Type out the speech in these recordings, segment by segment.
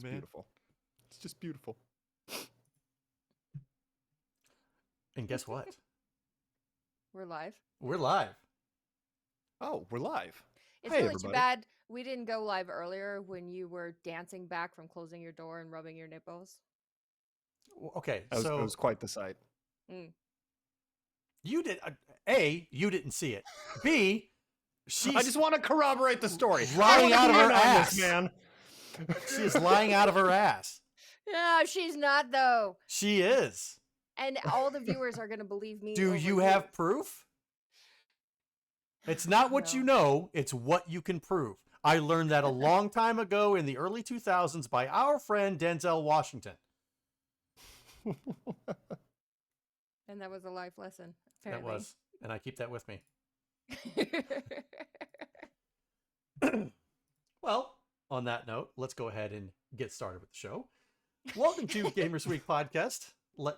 man. Beautiful. It's just beautiful. And guess what? We're live. We're live. Oh, we're live. It's Hey, really everybody. too bad we didn't go live earlier when you were dancing back from closing your door and rubbing your nipples. Okay, It so was quite the sight. you did A, you didn't see it. B, I just want to corroborate the story. lying out of her On this, ass. man. She is lying out of her ass. No, she's not though. She is. And all the viewers are going to believe me. Do over you have proof? It's not what you know, it's what you can prove. I learned that a long time ago in the early 2000s by our friend Denzel Washington. And that was a life lesson. That Apparently. was. And I keep that with me. Well, on that note, let's go ahead and get started with the show. Welcome to Gamers Week Podcast. Welcome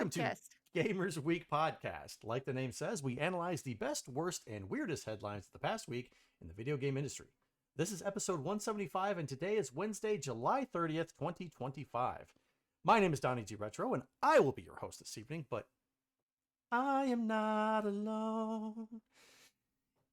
to Gamers Week Podcast. Like the name says, we analyze the best, worst, and weirdest headlines of the past week in the video game industry. This is episode 175, and today is Wednesday, July 30th, 2025. My name is Donnie G. Retro, and I will be your host this evening, but I am not alone.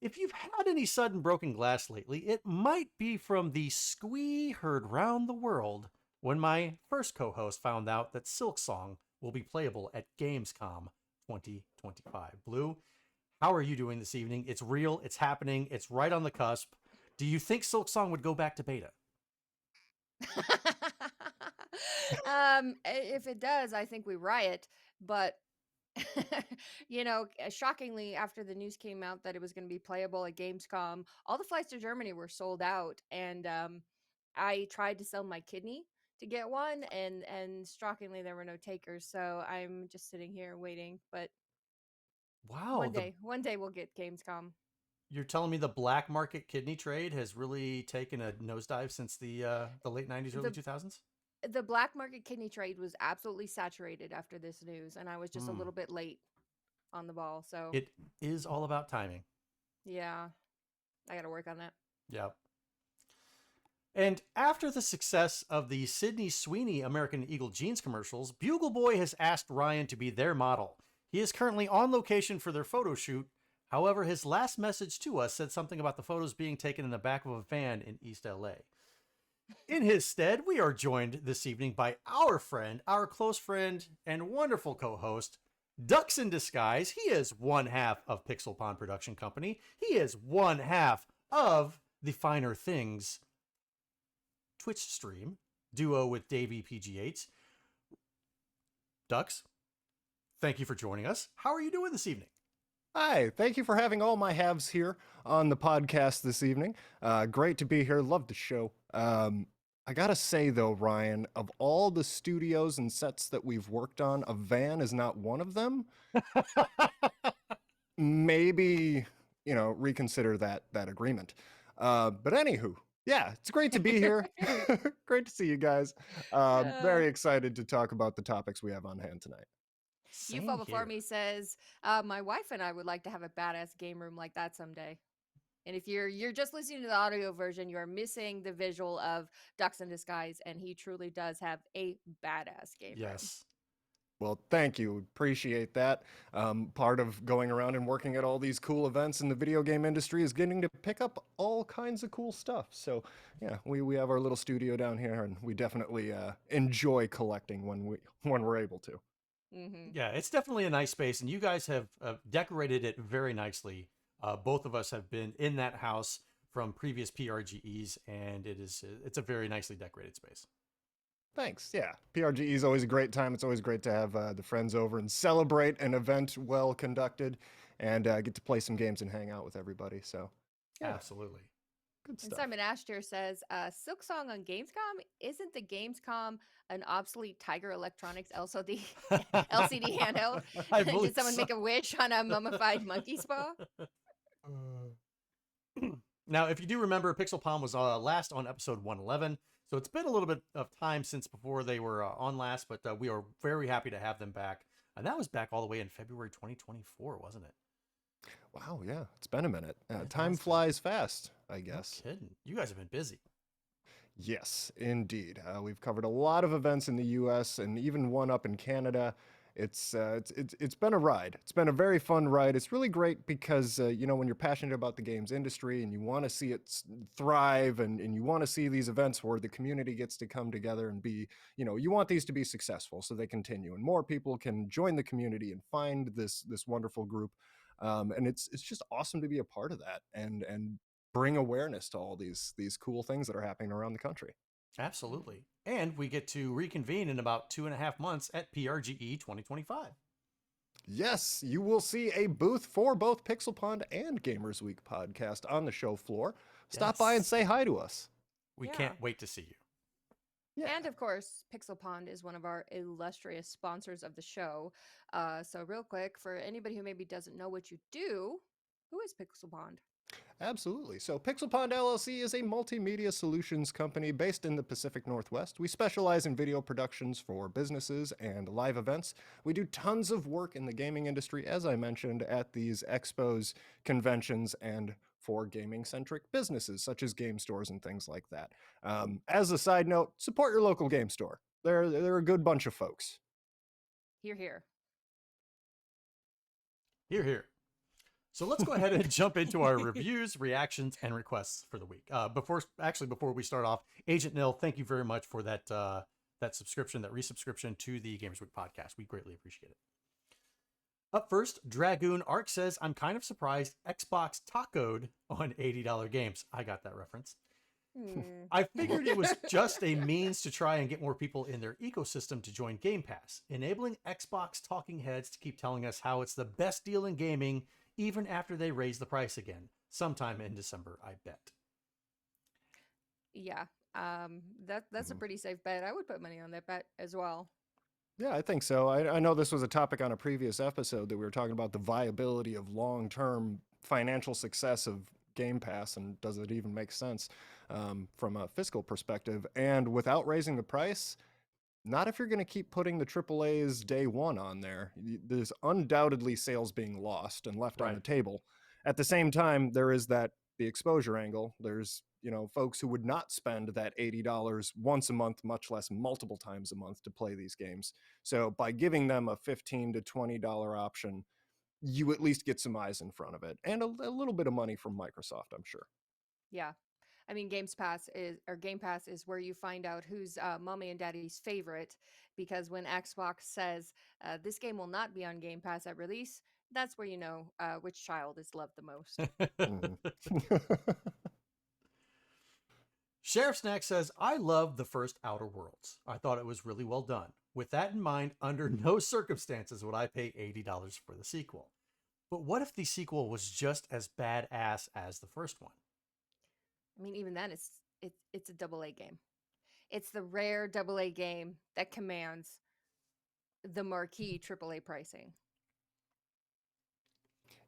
If you've had any sudden broken glass lately, it might be from the squee heard round the world when my first co-host found out that Silksong will be playable at Gamescom 2025. Blue, how are you doing this evening? It's real, it's happening, it's right on the cusp. Do you think Silksong would go back to beta? If it does, I think we riot. But, shockingly, after the news came out that it was going to be playable at Gamescom, all the flights to Germany were sold out. And I tried to sell my kidney to get one. And shockingly, there were no takers. So I'm just sitting here waiting. But wow, one day we'll get Gamescom. You're telling me the black market kidney trade has really taken a nosedive since the late 90s, early 2000s? The black market kidney trade was absolutely saturated after this news, and I was just a little bit late on the ball. So it is all about timing. Yeah, I got to work on that. Yep. And after the success of the Sydney Sweeney American Eagle jeans commercials, Bugle Boy has asked Ryan to be their model. He is currently on location for their photo shoot. However, his last message to us said something about the photos being taken in the back of a van in East LA. In his stead, we are joined this evening by our friend, our close friend, and wonderful co-host, Ducks in Disguise. He is one half of Pixel Pond Production Company. He is one half of the Finer Things Twitch stream duo with Davey PGH. Ducks, thank you for joining us. How are you doing this evening? Hi, thank you for having all my halves here on the podcast this evening. Great to be here. Love the show. I gotta say though, Ryan, of all the studios and sets that we've worked on, a van is not one of them. Maybe, reconsider that agreement. But anywho, yeah, it's great to be here. Great to see you guys. Very excited to talk about the topics we have on hand tonight. UFO before me says, my wife and I would like to have a badass game room like that someday. And if you're just listening to the audio version, you are missing the visual of Ducks in Disguise, and he truly does have a badass game room. Yes. Well, thank you. Appreciate that. Part of going around and working at all these cool events in the video game industry is getting to pick up all kinds of cool stuff. So, yeah, we have our little studio down here, and we definitely enjoy collecting when we're able to. Mm-hmm. Yeah, it's definitely a nice space, and you guys have decorated it very nicely. Both of us have been in that house from previous PRGEs, and it's a very nicely decorated space. Thanks. Yeah, PRGE is always a great time. It's always great to have the friends over and celebrate an event well conducted, and get to play some games and hang out with everybody. So, yeah. Absolutely. Good stuff. And Simon Asher says, Silksong on Gamescom? Isn't the Gamescom an obsolete Tiger Electronics LCD handheld? Did someone make a wish on a mummified monkey spa? Now, if you do remember, Pixel Palm was last on episode 111, so it's been a little bit of time since before they were on last, but we are very happy to have them back. And that was back all the way in February 2024, wasn't it? Wow, yeah, it's been a minute. Time flies fast, I guess. No kidding. You guys have been busy. Yes, indeed. We've covered a lot of events in the U.S. and even one up in Canada. It's been a ride. It's been a very fun ride. It's really great because when you're passionate about the games industry and you want to see it thrive and you want to see these events where the community gets to come together and be, you want these to be successful so they continue and more people can join the community and find this wonderful group. And it's just awesome to be a part of that and bring awareness to all these cool things that are happening around the country. Absolutely. And we get to reconvene in about 2.5 months at PRGE 2025. Yes, you will see a booth for both Pixel Pond and Gamers Week podcast on the show floor. Stop by and Yes. say hi to us. We Yeah. can't wait to see you. Yeah. And of course, Pixel Pond is one of our illustrious sponsors of the show. So, real quick, for anybody who maybe doesn't know what you do, who is Pixel Pond? Absolutely. So, Pixel Pond LLC is a multimedia solutions company based in the Pacific Northwest. We specialize in video productions for businesses and live events. We do tons of work in the gaming industry, as I mentioned, at these expos, conventions, and for gaming centric businesses such as game stores and things like that. As a side note, support your local game store. They're a good bunch of folks. Here, here. Here, here. So let's go ahead and jump into our reviews, reactions, and requests for the week. Before we start off, Agent Nil, thank you very much for that subscription, that resubscription to the Gamers Week podcast. We greatly appreciate it. Up first, Dragoon Arc says, I'm kind of surprised Xbox tacoed on $80 games. I got that reference. I figured it was just a means to try and get more people in their ecosystem to join Game Pass, enabling Xbox talking heads to keep telling us how it's the best deal in gaming, even after they raise the price again, sometime in December, I bet. Yeah, that's a pretty safe bet. I would put money on that bet as well. Yeah, I think so. I know this was a topic on a previous episode that we were talking about the viability of long-term financial success of Game Pass and does it even make sense from a fiscal perspective? And without raising the price, not if you're going to keep putting the AAA's day one on there. There's undoubtedly sales being lost and left on the Right. table. At the same time, there is the exposure angle. There's, folks who would not spend that $80 once a month, much less multiple times a month to play these games. So by giving them a $15 to $20 option, you at least get some eyes in front of it and a little bit of money from Microsoft, I'm sure. Yeah. I mean, Game Pass is where you find out who's mommy and daddy's favorite, because when Xbox says this game will not be on Game Pass at release, that's where you know which child is loved the most. Sheriff Snack says, I love the first Outer Worlds. I thought it was really well done. With that in mind, under no circumstances would I pay $80 for the sequel. But what if the sequel was just as badass as the first one? I mean, even then, it's a AA game. It's the rare AA game that commands the marquee AAA pricing.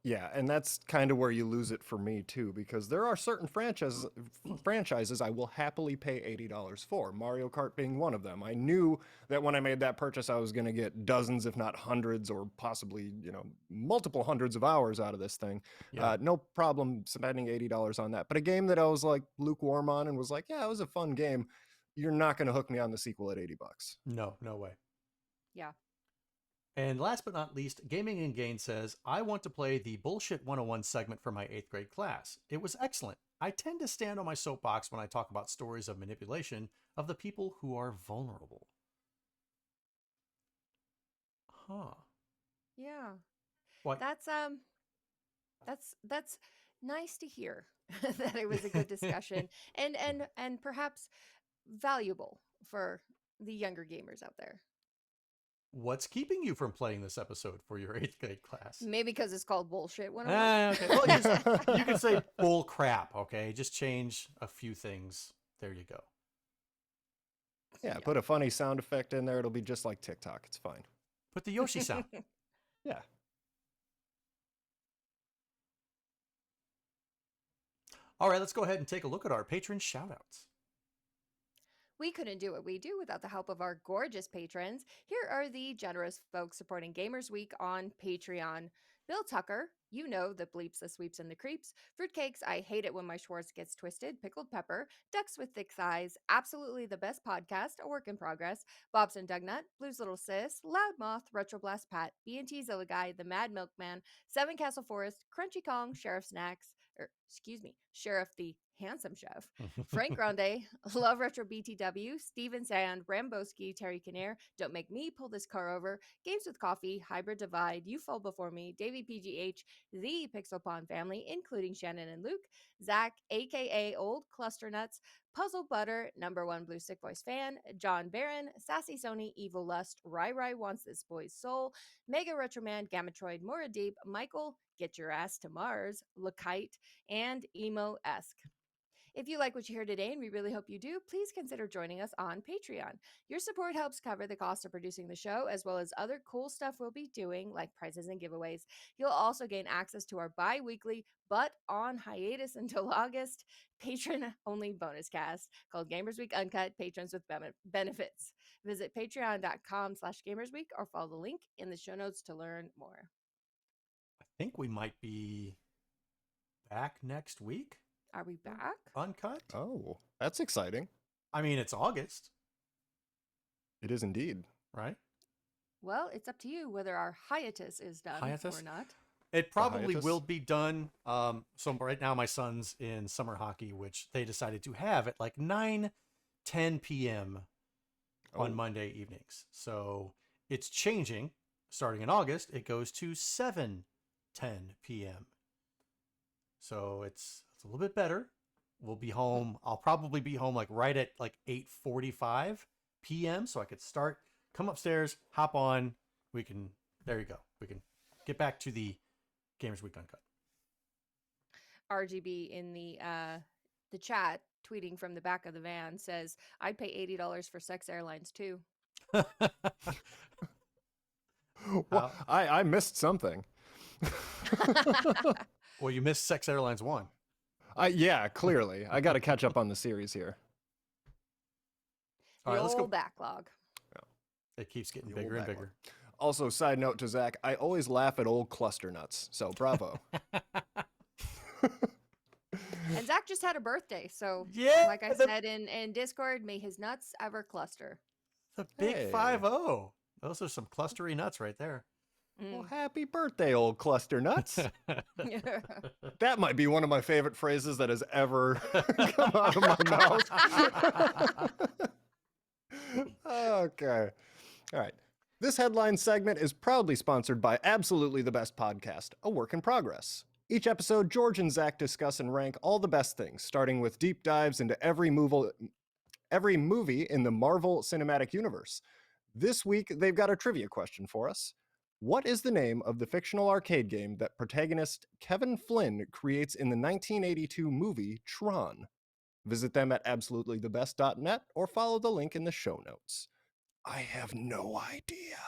Yeah, and that's kind of where you lose it for me too, because there are certain franchises I will happily pay $80 for, Mario Kart being one of them. I knew that when I made that purchase, I was going to get dozens, if not hundreds, or possibly, multiple hundreds of hours out of this thing. Yeah. No problem spending $80 on that. But a game that I was like lukewarm on and was like, yeah, it was a fun game. You're not going to hook me on the sequel at $80. No way. Yeah. And last but not least, Gaming and Gain says, I want to play the Bullshit 101 segment for my 8th grade class. It was excellent. I tend to stand on my soapbox when I talk about stories of manipulation of the people who are vulnerable. Huh. Yeah. What? That's nice to hear that it was a good discussion and perhaps valuable for the younger gamers out there. What's keeping you from playing this episode for your 8th grade class? Maybe because it's called Bullshit 101. Okay. Well, you can say bull crap, okay? Just change a few things. There you go. Yeah, put a funny sound effect in there. It'll be just like TikTok. It's fine. Put the Yoshi sound. Yeah. All right, let's go ahead and take a look at our patron shoutouts. We couldn't do what we do without the help of our gorgeous patrons. Here are the generous folks supporting Gamers Week on Patreon. Bill Tucker, you know, the bleeps, the sweeps, and the creeps. Fruitcakes, I hate it when my Schwartz gets twisted. Pickled Pepper, Ducks with Thick Thighs, Absolutely the Best Podcast, a work in progress. Bobson Dugnut, Blues Little Sis, Loud Moth, Retroblast Pat, B&T Zilla Guy, The Mad Milkman, Seven Castle Forest, Crunchy Kong, Sheriff Snacks, Sheriff the Handsome Chef, Frank Grande, Love Retro BTW, Steven Sand, Ramboski, Terry Kinnear, Don't Make Me Pull This Car Over, Games with Coffee, Hybrid Divide, You Fall Before Me, Davey PGH, The Pixel Pond Family, including Shannon and Luke, Zach, aka Old Cluster Nuts, Puzzle Butter, #1 Blue Sick Voice Fan, John Barron, Sassy Sony, Evil Lust, Rai Wants This Boy's Soul, Mega Retroman, Gamatroid, Mora Deep, Michael, Get Your Ass to Mars, Lakite, and Emo-esque. If you like what you hear today, and we really hope you do, please consider joining us on Patreon. Your support helps cover the cost of producing the show, as well as other cool stuff we'll be doing, like prizes and giveaways. You'll also gain access to our bi-weekly, but on hiatus until August, patron-only bonus cast called Gamers Week Uncut, Patrons with Benefits. Visit patreon.com/gamersweek or follow the link in the show notes to learn more. I think we might be back next week. Are we back? Uncut? Oh, that's exciting. I mean, it's August, It is indeed. right? Well, it's up to you whether our hiatus is done Hiatus? or not. It probably hiatus? will be done. So right now my son's in summer hockey, which they decided to have at like 9-10 p.m. on Oh. Monday evenings. So it's changing. Starting in August, it goes to 7-10 p.m. So it's a little bit better. We'll be home. I'll probably be home like right at like 8:45 p.m. So I could come upstairs, hop on. There you go. We can get back to the Gamers Week Uncut. RGB in the chat, tweeting from the back of the van, says, "I'd pay $80 for Sex Airlines too." Well, I missed something. Well, you missed Sex Airlines 1. Yeah, clearly. I got to catch up on the series here. All The right, let's go. old backlog. It keeps getting The old bigger and backlog. bigger. Also, side note to Zach, I always laugh at old cluster nuts. So bravo. And Zach just had a birthday, so Yeah, like I said in Discord, may his nuts ever cluster. the big Hey. 5-0. Those are some clustery nuts right there. Well, happy birthday, old cluster nuts. Mm. That might be one of my favorite phrases that has ever come out of my mouth. Okay. All right. This headline segment is proudly sponsored by Absolutely the Best Podcast, a work in progress. Each episode, George and Zach discuss and rank all the best things, starting with deep dives into every movie in the Marvel Cinematic Universe. This week, they've got a trivia question for us. What is the name of the fictional arcade game that protagonist Kevin Flynn creates in the 1982 movie Tron? Visit them at absolutelythebest.net or follow the link in the show notes. I have no idea.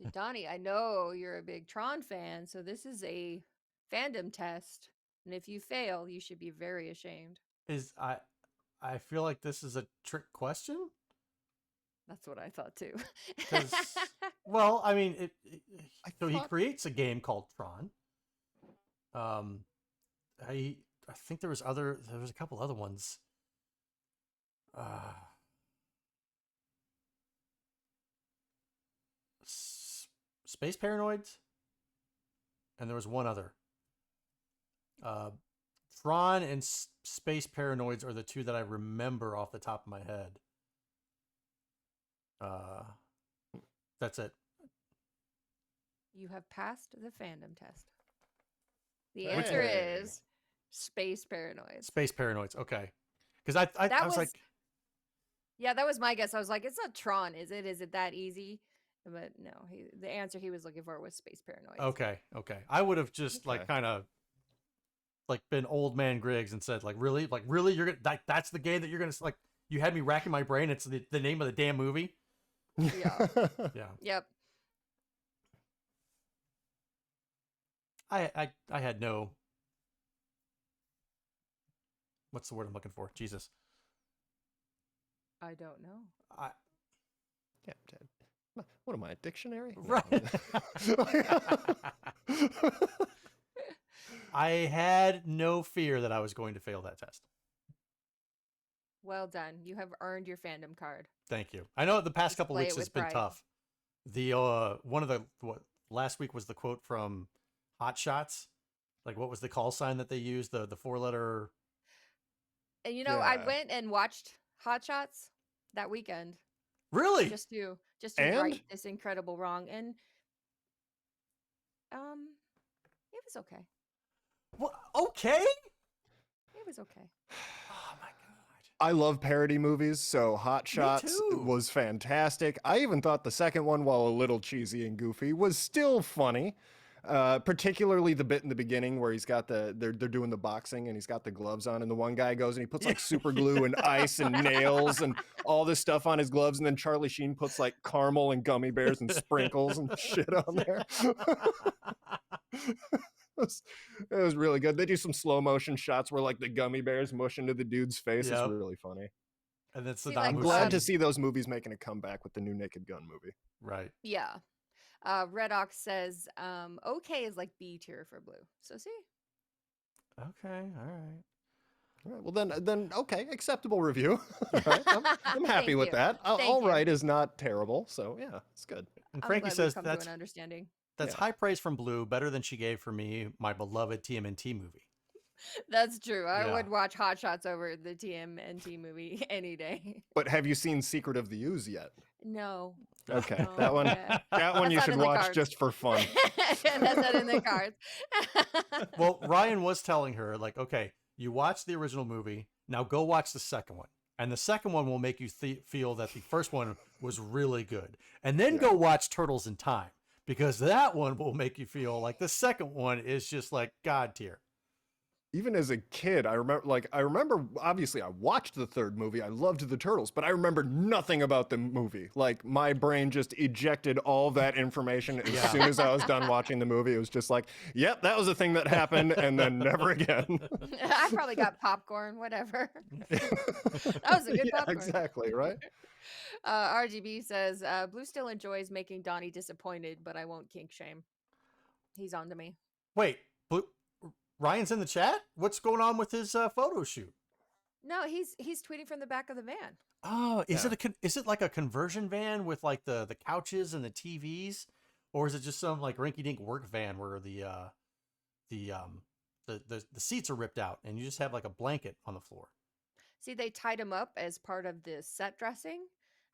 So Donnie, I know you're a big Tron fan, so this is a fandom test, and if you fail, you should be very ashamed. I feel like this is a trick question. That's what I thought too. 'Cause- Well, I mean, he thought- creates a game called Tron. I think there was a couple other ones. Space Paranoids, and there was one other. Tron and Space Paranoids are the two that I remember off the top of my head. That's it. You have passed the fandom test. The Hey. answer is Space Paranoids. Space Paranoids. Okay, because I That was was- like, Yeah, that was my guess. I was like, it's not Tron, is it? Is it that easy? But no, the answer he was looking for was Space Paranoids. okay. I would have just like Okay. kind of like been old man Griggs and said like really you're gonna that's the game that you're gonna like. You had me racking my brain. It's the name of the damn movie. Yeah. Yeah. Yep. I had no. What's the word I'm looking for? Jesus. I don't know. I Yeah, What am I, a dictionary? No. Right. I had no fear that I was going to fail that test. Well done. You have earned your fandom card. Thank you. I know the past couple Display weeks it has with been pride. tough. The one of the last week was the quote from Hot Shots. Like, what was the call sign that they used? The 4-letter. And you know, I Yeah. went and watched Hot Shots that weekend Really? just to And? right this incredible wrong, and it was okay. Well, okay. It was okay. Oh my god. I love parody movies, so Hot Shots too. was fantastic. I even thought the second one, while a little cheesy and goofy, was still funny. Particularly the bit in the beginning where he's got they're doing the boxing and he's got the gloves on, and the one guy goes and he puts like super glue and ice and nails and all this stuff on his gloves, and then Charlie Sheen puts like caramel and gummy bears and sprinkles and shit on there. It was really good. They do some slow motion shots where like the gummy bears mush into the dude's face. Yep. It's really funny. And then See, Saddam like, I'm Hussein. glad to see those movies making a comeback with the new Naked Gun movie. Right. Yeah. Red Ox says, okay is like B tier for Blue. So see? Okay. All right. All right, well then okay, acceptable review. Right? I'm happy Thank with you. that. Thank All you. right is not terrible, so yeah, it's good. And I'm Frankie glad we've says come that's to an understanding. yeah. High praise from Blue, better than she gave for me, my beloved TMNT movie. That's true. I Yeah. would watch Hot Shots over the TMNT movie any day. But have you seen Secret of the Ooze yet? No. Okay, No, that one yeah. that one That's you not should in the watch cards. just for fun. That's not in the cards. Well, Ryan was telling her, like, okay, you watched the original movie, now go watch the second one. And the second one will make you feel that the first one was really good. And then go watch Turtles in Time, because that one will make you feel like the second one is just like God tier. Even as a kid, I remember obviously I watched the third movie. I loved the Turtles, but I remember nothing about the movie. Like my brain just ejected all that information as soon as I was done watching the movie. It was just like, yep, that was a thing that happened, and then never again. I probably got popcorn, whatever. That was a good popcorn. Exactly, right? RGB says, Blue still enjoys making Donnie disappointed, but I won't kink shame. He's on to me. Wait, Blue, Ryan's in the chat? What's going on with his photo shoot? No, he's tweeting from the back of the van. Oh, is it like a conversion van with like the couches and the TVs, or is it just some like rinky-dink work van where the seats are ripped out and you just have like a blanket on the floor? See, they tied him up as part of the set dressing,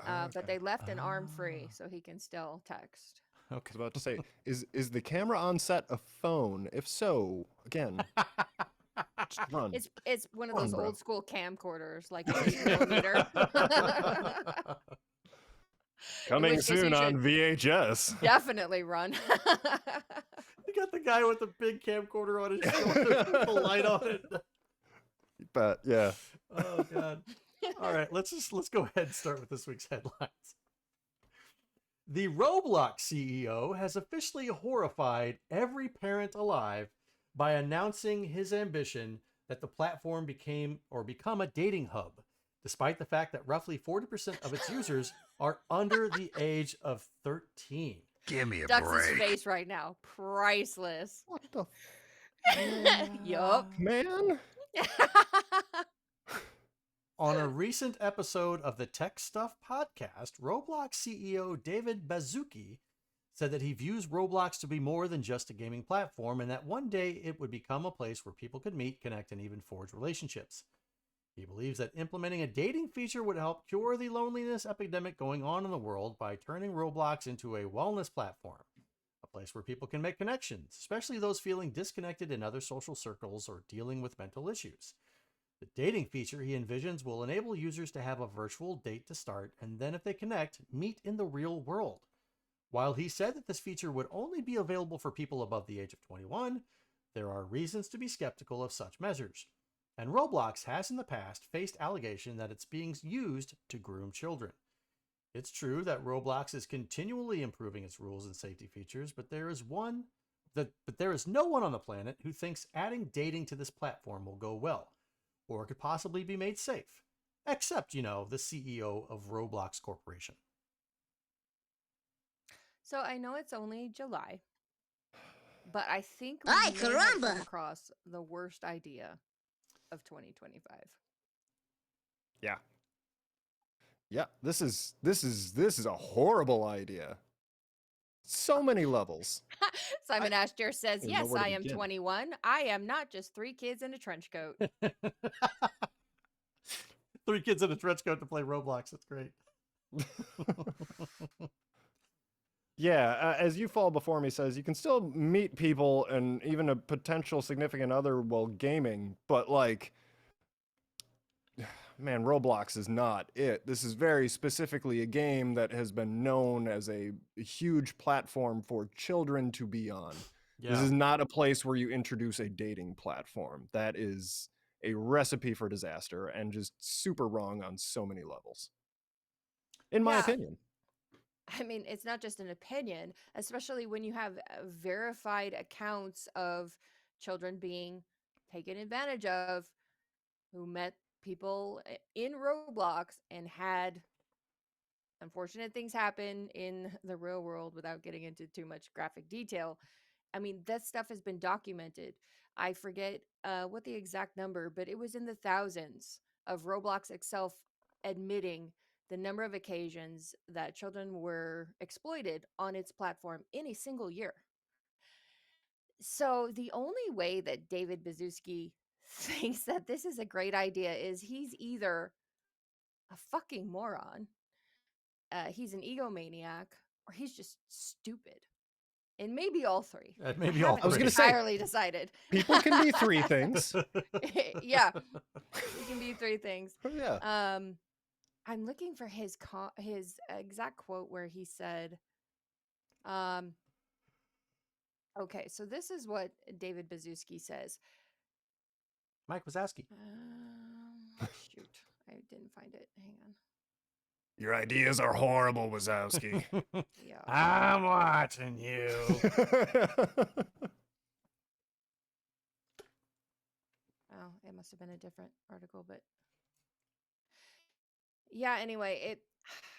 but they left an arm free so he can still text. I was about to say, is the camera on set a phone? If so, again, just run. It's one of Run, those bro. old school camcorders, like an 8mm. Coming which case you soon on should VHS. Definitely run. You got the guy with the big camcorder on his shoulder with the light on it. But yeah. Oh god. All right, let's go ahead and start with this week's headlines. The Roblox CEO has officially horrified every parent alive by announcing his ambition that the platform become a dating hub, despite the fact that roughly 40% of its users are under the age of 13. Give me a Ducks' break. face right now, priceless. What the Yup. man? On a recent episode of the Tech Stuff podcast, Roblox CEO David Baszucki said that he views Roblox to be more than just a gaming platform, and that one day it would become a place where people could meet, connect, and even forge relationships. He believes that implementing a dating feature would help cure the loneliness epidemic going on in the world by turning Roblox into a wellness platform, a place where people can make connections, especially those feeling disconnected in other social circles or dealing with mental issues. The dating feature he envisions will enable users to have a virtual date to start, and then if they connect, meet in the real world. While he said that this feature would only be available for people above the age of 21, there are reasons to be skeptical of such measures. And Roblox has in the past faced allegation that it's being used to groom children. It's true that Roblox is continually improving its rules and safety features, but there is no one on the planet who thinks adding dating to this platform will go well, or could possibly be made safe. Except, the CEO of Roblox Corporation. So I know it's only July, but I think we Ay, may have come caramba! across the worst idea of 2025. Yeah. Yeah, this is a horrible idea. So many levels. Simon Astor says, don't even know yes, where to I am begin. 21. I am not just 3 kids in a trench coat. 3 kids in a trench coat to play Roblox. That's great. Yeah, as You Fall Before Me says, you can still meet people and even a potential significant other while gaming, but like, man, Roblox is not it. This is very specifically a game that has been known as a huge platform for children to be on. This Yeah. is not a place where you introduce a dating platform. That is a recipe for disaster and just super wrong on so many levels, in my Yeah. opinion. I mean, it's not just an opinion, especially when you have verified accounts of children being taken advantage of who met people in Roblox and had unfortunate things happen in the real world without getting into too much graphic detail. I mean, that stuff has been documented. I forget what the exact number, but it was in the thousands of Roblox itself admitting the number of occasions that children were exploited on its platform in a single year. So the only way that David Baszucki thinks that this is a great idea is he's either a fucking moron, he's an egomaniac, or he's just stupid. And maybe all three. Maybe all haven't I was three. gonna say, entirely decided. people can be 3 things. Yeah, it can be 3 things. Yeah. I'm looking for his exact quote where he said, okay, so this is what David Baszucki says. Mike Wazowski. Shoot, I didn't find it. Hang on. Your ideas are horrible, Wazowski. Yeah. I'm watching you. Oh, it must have been a different article, but yeah, anyway,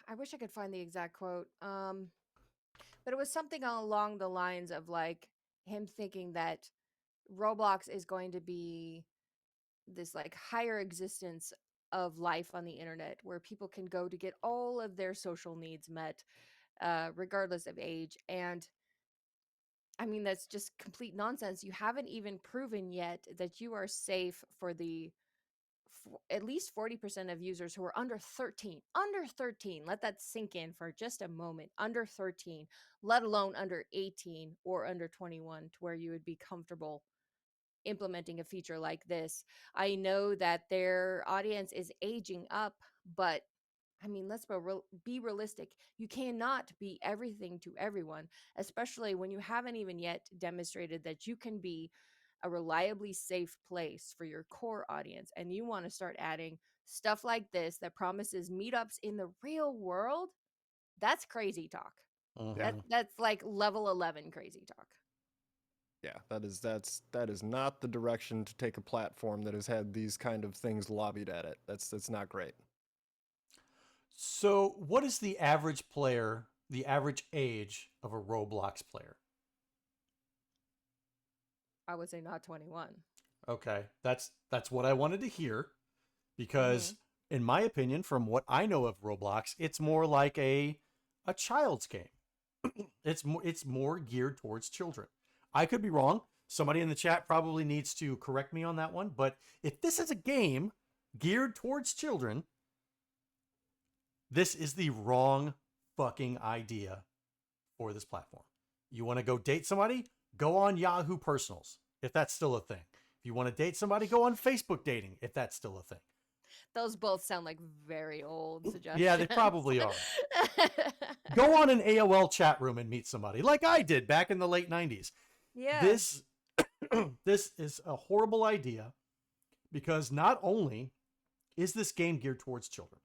I wish I could find the exact quote. But it was something along the lines of like him thinking that Roblox is going to be this like higher existence of life on the internet where people can go to get all of their social needs met, regardless of age. And I mean, that's just complete nonsense. You haven't even proven yet that you are safe for the at least 40% of users who are under 13. Under 13. Let that sink in for just a moment. Under 13, let alone under 18 or under 21, to where you would be comfortable implementing a feature like this. I know that their audience is aging up, but I mean, let's be realistic. You cannot be everything to everyone, especially when you haven't even yet demonstrated that you can be a reliably safe place for your core audience. And you want to start adding stuff like this that promises meetups in the real world. That's crazy talk. That's like level 11 crazy talk. Yeah, that is not the direction to take a platform that has had these kind of things lobbied at it. That's not great. So, what is the average player, the average age of a Roblox player? I would say not 21. Okay, that's what I wanted to hear, because in my opinion, from what I know of Roblox, it's more like a child's game. It's more geared towards children. I could be wrong. Somebody in the chat probably needs to correct me on that one, but if this is a game geared towards children, this is the wrong fucking idea for this platform. You want to go date somebody? Go on Yahoo Personals, if that's still a thing. If you want to date somebody, go on Facebook Dating, if that's still a thing. Those both sound like very old suggestions. Yeah, they probably are. Go on an AOL chat room and meet somebody, like I did back in the late 90s. Yeah. This is a horrible idea, because not only is this game geared towards children,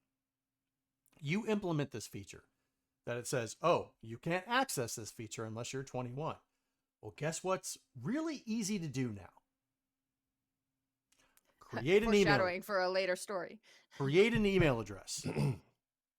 you implement this feature that it says, oh, you can't access this feature unless you're 21. Well, guess what's really easy to do now? Create an email. Foreshadowing for a later story. Create an email address.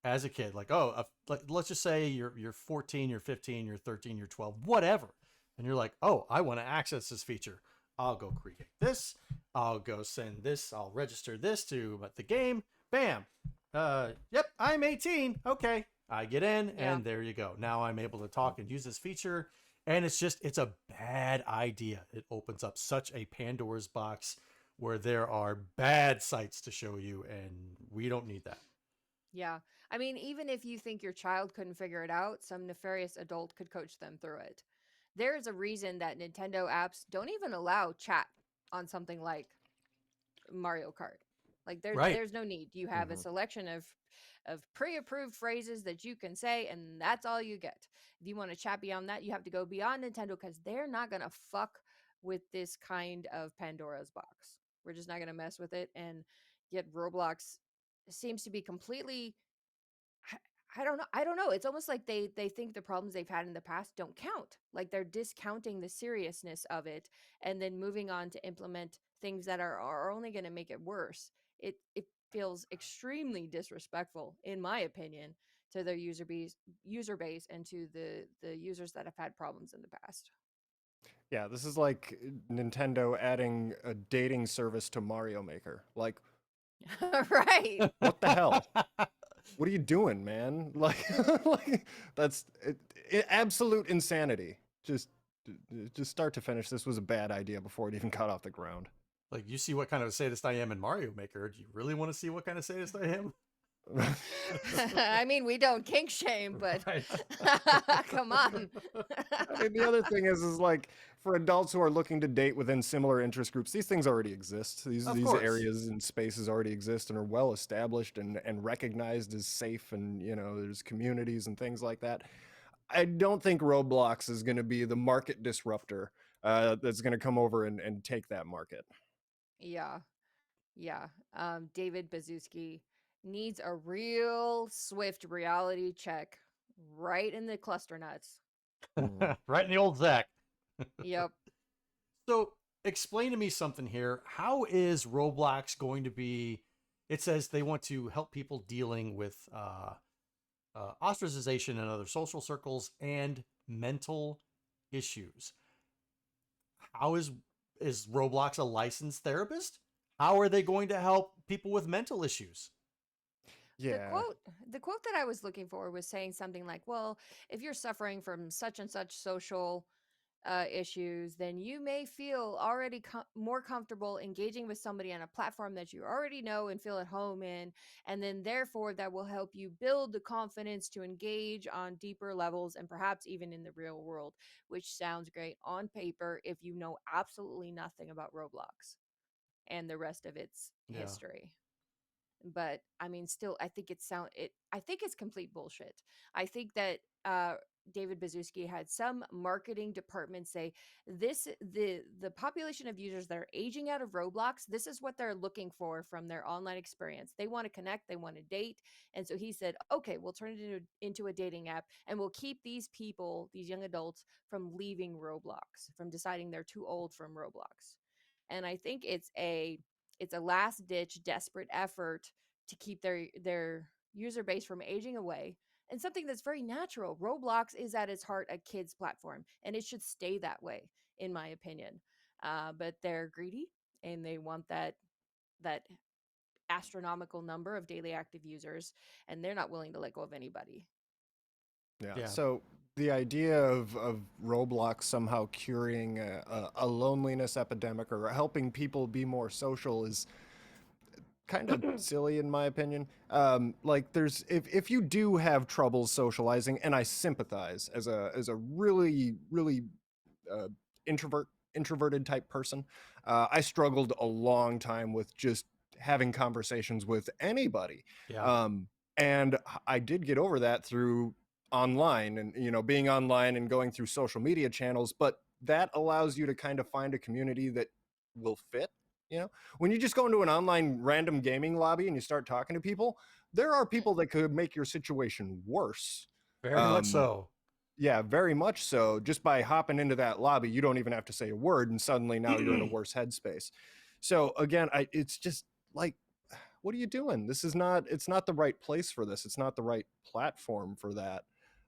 as a kid, like, oh, let's just say you're 14, you're 15, you're 13, you're 12, whatever, and you're like, oh, I want to access this feature. I'll go create this. I'll go send this. I'll register this to the game. Bam. Yep, I'm 18. Okay, I get in, Yeah. and there you go. Now I'm able to talk and use this feature, and it's a bad idea. It opens up such a Pandora's box where there are bad sites to show you, and we don't need that. Yeah. I mean, even if you think your child couldn't figure it out, some nefarious adult could coach them through it. There is a reason that Nintendo apps don't even allow chat on something like Mario Kart. Like Right. there's no need. You have a selection of pre-approved phrases that you can say, and that's all you get. If you want to chat beyond that, you have to go beyond Nintendo because they're not gonna fuck with this kind of Pandora's box. We're just not gonna mess with it. And yet Roblox seems to be completely I don't know. I don't know. It's almost like they think the problems they've had in the past don't count. Like they're discounting the seriousness of it and then moving on to implement things that are only going to make it worse. It feels extremely disrespectful, in my opinion, to their user base and to the users that have had problems in the past. Yeah, this is like Nintendo adding a dating service to Mario Maker. Like, Right. what the hell? What are you doing, man? Like, like that's absolute insanity. Just start to finish, this was a bad idea before it even got off the ground. Like, you see what kind of a sadist I am in Mario Maker. Do you really want to see what kind of sadist I am? I mean, we don't kink shame, but Right. come on. I mean, the other thing is like for adults who are looking to date within similar interest groups, these things already exist. These course. areas and spaces already exist and are well established and recognized as safe, and there's communities and things like that. I don't think Roblox is going to be the market disruptor that's going to come over and take that market. Yeah. Yeah. David Bazuski needs a real swift reality check right in the cluster nuts. Right in the old Zach. Yep. So explain to me something here. How is Roblox going to be? It says they want to help people dealing with ostracization in other social circles and mental issues. How is Roblox a licensed therapist? How are they going to help people with mental issues? Yeah. The quote that I was looking for was saying something like, well, if you're suffering from such and such social issues, then you may feel already more comfortable engaging with somebody on a platform that you already know and feel at home in. And then therefore that will help you build the confidence to engage on deeper levels and perhaps even in the real world, which sounds great on paper if you know absolutely nothing about Roblox and the rest of its history. But I mean, still, I think I think it's complete bullshit. I think that David Bazuski had some marketing department say the population of users that are aging out of Roblox, this is what they're looking for from their online experience. They want to connect, they want to date, and so he said, okay, we'll turn it into a dating app, and we'll keep these people, these young adults, from leaving Roblox, from deciding they're too old from Roblox. And I think it's a last ditch desperate effort to keep their user base from aging away, and something that's very natural. Roblox is at its heart a kids platform, and it should stay that way, in my opinion. But they're greedy, and they want that astronomical number of daily active users, and they're not willing to let go of anybody. Yeah. So the idea of Roblox somehow curing a loneliness epidemic or helping people be more social is kind of silly, in my opinion. Like, there's if you do have trouble socializing, and I sympathize as a really introverted type person, I struggled a long time with just having conversations with anybody. And I did get over that through online and being online and going through social media channels, but that allows you to kind of find a community that will fit. When you just go into an online random gaming lobby and you start talking to people, there are people that could make your situation worse. Very much so. Yeah, very much so. Just by hopping into that lobby, you don't even have to say a word, and suddenly now you're in a worse headspace. So again, it's just like, what are you doing? This is not, it's not the right place for this. It's not the right platform for that.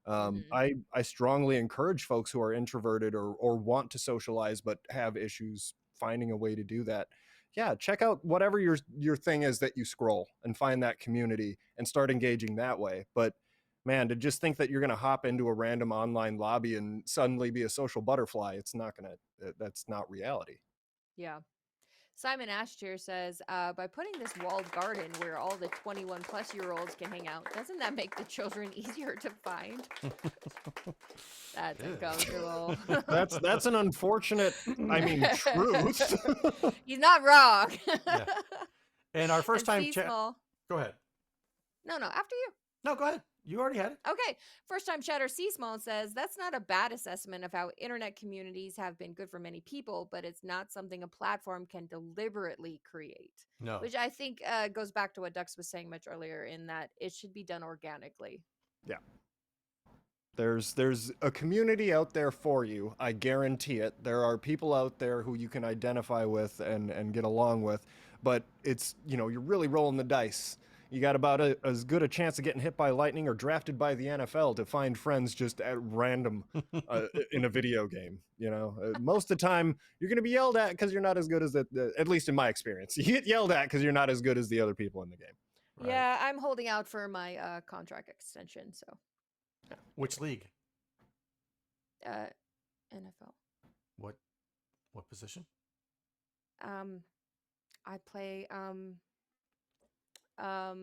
I strongly encourage folks who are introverted or want to socialize but have issues finding a way to do that. Yeah, check out whatever your thing is that you scroll and find that community and start engaging that way. But man, to just think that you're going to hop into a random online lobby and suddenly be a social butterfly, it's not going to, that's not reality. Yeah. Simon Ashtier says, by putting this walled garden where all the 21 plus year olds can hang out, doesn't that make the children easier to find? That's uncomfortable. That's an unfortunate, I mean, truth. He's not wrong. Yeah. And our first time chat. Small. Go ahead. No, after you. No, go ahead. You already had it. Okay. First time chatter C Small says, that's not a bad assessment of how internet communities have been good for many people, but it's not something a platform can deliberately create. No. Which I think goes back to what Dux was saying much earlier, in that it should be done organically. Yeah. There's a community out there for you. I guarantee it. There are people out there who you can identify with and get along with, but it's, you know, you're really rolling the dice. You got about as good a chance of getting hit by lightning or drafted by the NFL to find friends just at random in a video game. You know, most of the time you're going to be yelled at because you're not as good as at least in my experience. You get yelled at because you're not as good as the other people in the game. Right. Yeah, I'm holding out for my contract extension. So, Which league? NFL. What position? I play No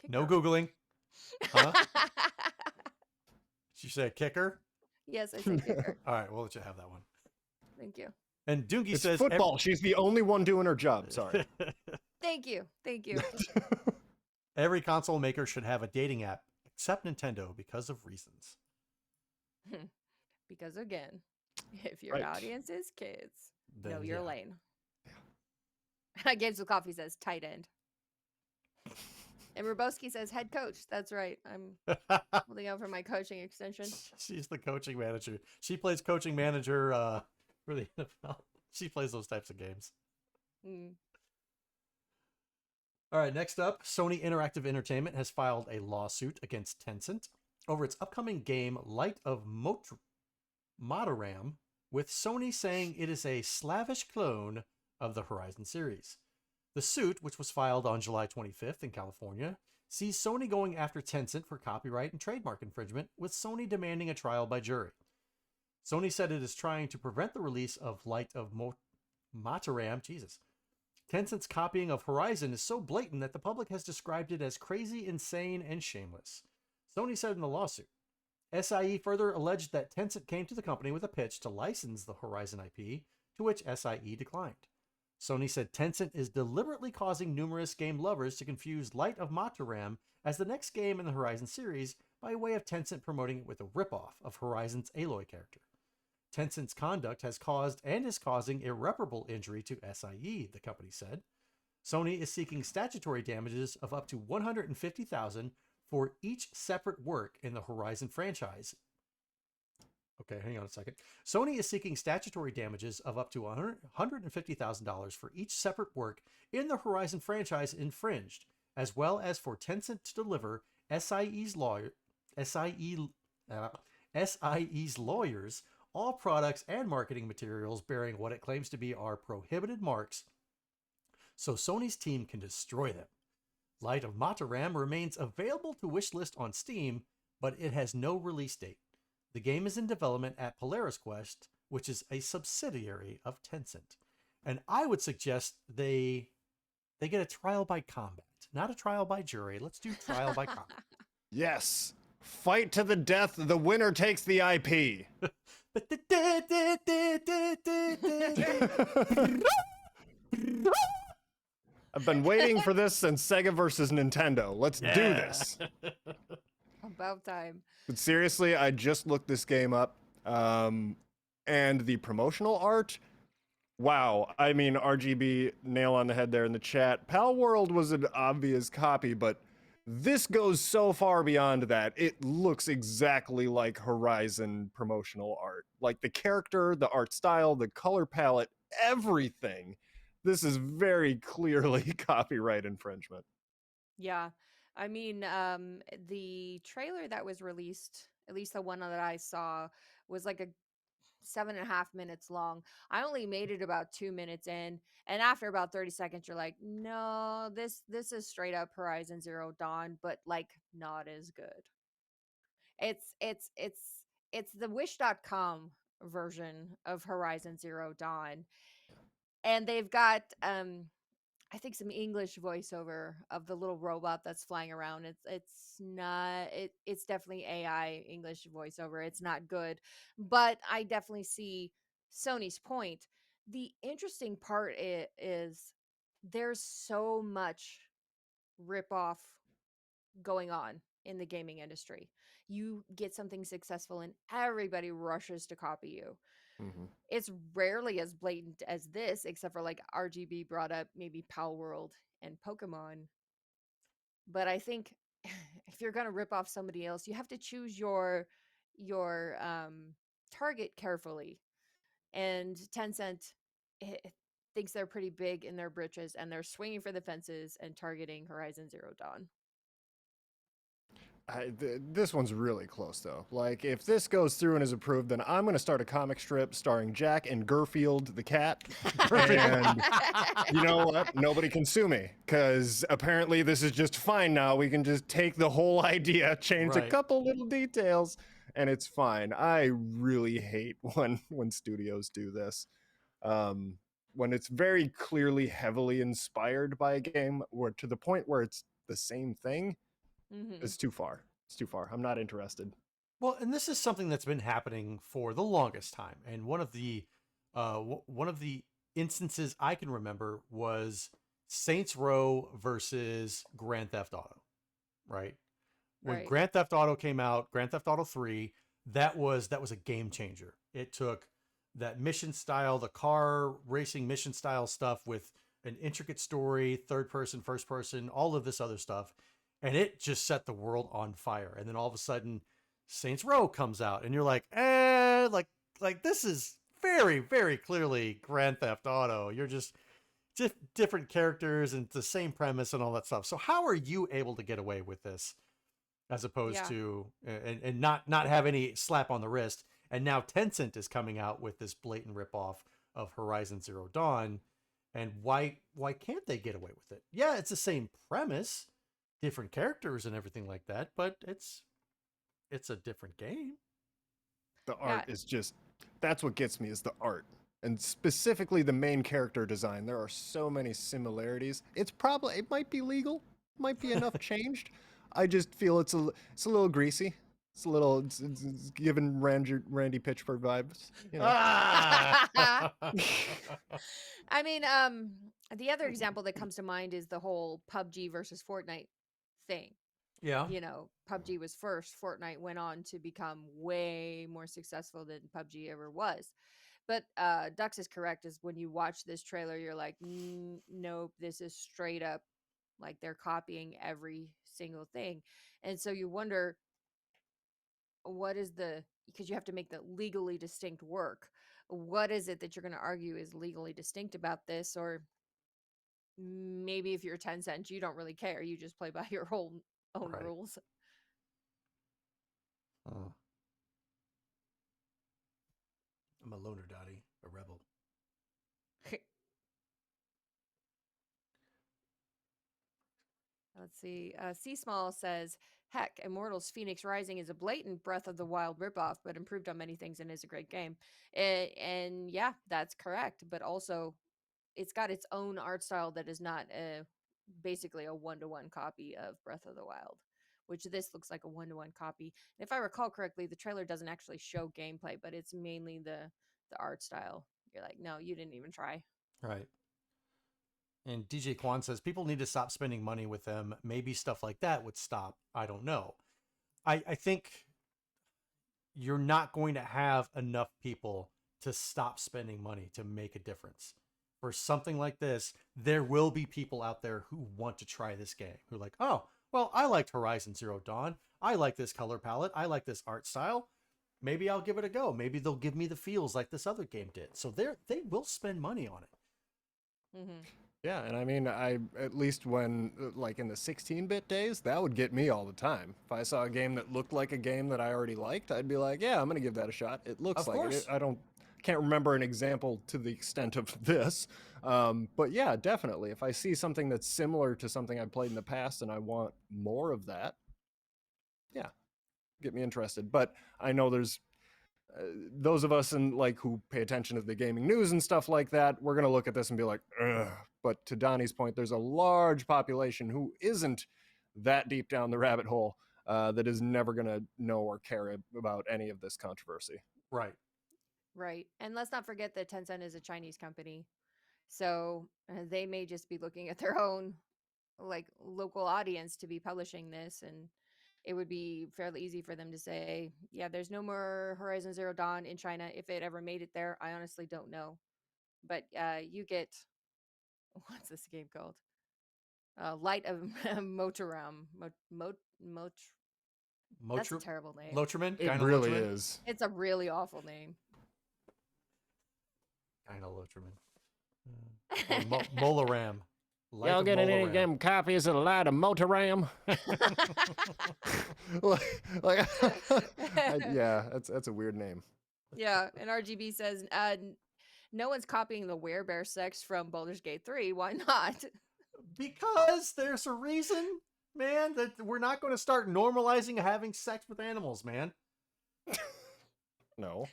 kicker. Googling. Huh? Did you say kicker? Yes, I say kicker. All right, we'll let you have that one. Thank you. And Doongie It's says football. She's the only one doing her job. Sorry. Thank you. Every console maker should have a dating app, except Nintendo, because of reasons. Because again, if your audience is kids, Then, know your yeah. lane. Yeah. Games with Coffee says tight end. And Robowski says head coach. That's right. I'm holding out for my coaching extension. She's the coaching manager. She plays coaching manager for the NFL. She plays those types of games. All right, next up, Sony Interactive Entertainment has filed a lawsuit against Tencent over its upcoming game Light of Motiram, with Sony saying it is a slavish clone of the Horizon series. The suit, which was filed on July 25th in California, sees Sony going after Tencent for copyright and trademark infringement, with Sony demanding a trial by jury. Sony said it is trying to prevent the release of Light of Motiram. Jesus. Tencent's copying of Horizon is so blatant that the public has described it as crazy, insane, and shameless. Sony said in the lawsuit. SIE further alleged that Tencent came to the company with a pitch to license the Horizon IP, to which SIE declined. Sony said Tencent is deliberately causing numerous game lovers to confuse Light of Motiram as the next game in the Horizon series by way of Tencent promoting it with a ripoff of Horizon's Aloy character. Tencent's conduct has caused and is causing irreparable injury to SIE, the company said. Sony is seeking statutory damages of up to $150,000 for each separate work in the Horizon franchise. Okay, hang on a second. Sony is seeking statutory damages of up to $150,000 for each separate work in the Horizon franchise infringed, as well as for Tencent to deliver SIE's lawyers all products and marketing materials bearing what it claims to be our prohibited marks, so Sony's team can destroy them. Light of Motiram remains available to wishlist on Steam, but it has no release date. The game is in development at Polaris Quest, which is a subsidiary of Tencent. And I would suggest they get a trial by combat, not a trial by jury. Let's do trial by combat. Yes. Fight to the death. The winner takes the IP. I've been waiting for this since Sega versus Nintendo. Let's do this. About time. But seriously, I just looked this game up. And the promotional art, wow. I mean, RGB, nail on the head there in the chat. Pal World was an obvious copy, but this goes so far beyond that. It looks exactly like Horizon promotional art. Like the character, the art style, the color palette, everything. This is very clearly copyright infringement. Yeah. I mean, the trailer that was released, at least the one that I saw, was like a 7.5 minutes long. I only made it about 2 minutes in, and after about 30 seconds, you're like, no, this is straight up Horizon Zero Dawn, but like not as good. It's the Wish.com version of Horizon Zero Dawn, and they've got I think some English voiceover of the little robot that's flying around. It's not it's definitely AI English voiceover. It's not good, but I definitely see Sony's point. The interesting part is there's so much rip off going on in the gaming industry. You get something successful and everybody rushes to copy you. Mhm. It's rarely as blatant as this, except for like RGB brought up maybe Pal World and Pokemon. But I think if you're gonna rip off somebody else, you have to choose your target carefully. And Tencent thinks they're pretty big in their britches, and they're swinging for the fences and targeting Horizon Zero Dawn. This one's really close though. Like, if this goes through and is approved, then I'm going to start a comic strip starring Jack and Garfield the cat. And you know what? Nobody can sue me because apparently this is just fine now. We can just take the whole idea, change a Right. couple little details, and it's fine. I really hate when studios do this. When it's very clearly heavily inspired by a game, or to the point where it's the same thing, Hmm. it's too far. It's too far. I'm not interested. Well, and this is something that's been happening for the longest time. And one of the instances I can remember was Saints Row versus Grand Theft Auto, right? When Right. Grand Theft Auto came out, Grand Theft Auto 3, that was a game changer. It took that mission style, the car racing mission style stuff with an intricate story, third person, first person, all of this other stuff, and it just set the world on fire. And then all of a sudden, Saints Row comes out, and you're like, like this is very, very clearly Grand Theft Auto. You're just different characters and the same premise and all that stuff. So how are you able to get away with this as opposed Yeah. to and not have any slap on the wrist? And now Tencent is coming out with this blatant ripoff of Horizon Zero Dawn. And why can't they get away with it? Yeah, it's the same premise, different characters and everything like that, but it's a different game. The Yeah. art is just, that's what gets me, is the art. And specifically the main character design. There are so many similarities. It might be legal, might be enough changed. I just feel it's a little greasy. It's giving Randy Pitchford vibes, you know. Ah! I mean, the other example that comes to mind is the whole PUBG versus Fortnite thing. Yeah. You know, PUBG was first. Fortnite went on to become way more successful than PUBG ever was. But Dux is correct. Is when you watch this trailer, you're like, nope, this is straight up like they're copying every single thing, and so you wonder what is the because you have to make the legally distinct work. What is it that you're going to argue is legally distinct about this? Or maybe if you're 10 cents, you don't really care. You just play by your own Right. rules. Oh, I'm a loner, Dottie, a rebel. Let's see. C Small says, heck, Immortals Phoenix Rising is a blatant Breath of the Wild ripoff, but improved on many things and is a great game. And yeah, that's correct. But also, it's got its own art style that is not basically a one-to-one copy of Breath of the Wild, which this looks like a one-to-one copy. And if I recall correctly, the trailer doesn't actually show gameplay, but it's mainly the art style. You're like, no, you didn't even try. Right. And DJ Kwan says people need to stop spending money with them. Maybe stuff like that would stop. I don't know. I think you're not going to have enough people to stop spending money to make a difference. For something like this, there will be people out there who want to try this game, who are like, oh, well, I liked Horizon Zero Dawn. I like this color palette. I like this art style. Maybe I'll give it a go. Maybe they'll give me the feels like this other game did. So they will spend money on it. Hmm. Yeah, and I mean, I at least when like in the 16-bit days, that would get me all the time. If I saw a game that looked like a game that I already liked, I'd be like, "Yeah, I'm gonna give that a shot." It looks Of like it. course. I can't remember an example to the extent of this, but yeah, definitely. If I see something that's similar to something I've played in the past and I want more of that, yeah, get me interested. But I know there's those of us in like who pay attention to the gaming news and stuff like that, we're gonna look at this and be like, ugh. But to Donnie's point, there's a large population who isn't that deep down the rabbit hole that is never gonna know or care about any of this controversy. Right. Right. And let's not forget that Tencent is a Chinese company. So they may just be looking at their own like local audience to be publishing this, and it would be fairly easy for them to say, yeah, there's no more Horizon Zero Dawn in China. If it ever made it there, I honestly don't know. But you get what's this game called? Light of Motiram. That's a Motru- terrible name. Lotriman? It Kind of really Lotriman? is. It's a really awful name. Kind of Lotriman. Molaram. Light Y'all of get any Molaram. game copies of the Light of Motiram? like, yeah, that's a weird name. Yeah, and RGB says, no one's copying the werebear sex from Baldur's Gate 3. Why not? Because there's a reason, man, that we're not going to start normalizing having sex with animals, man. No,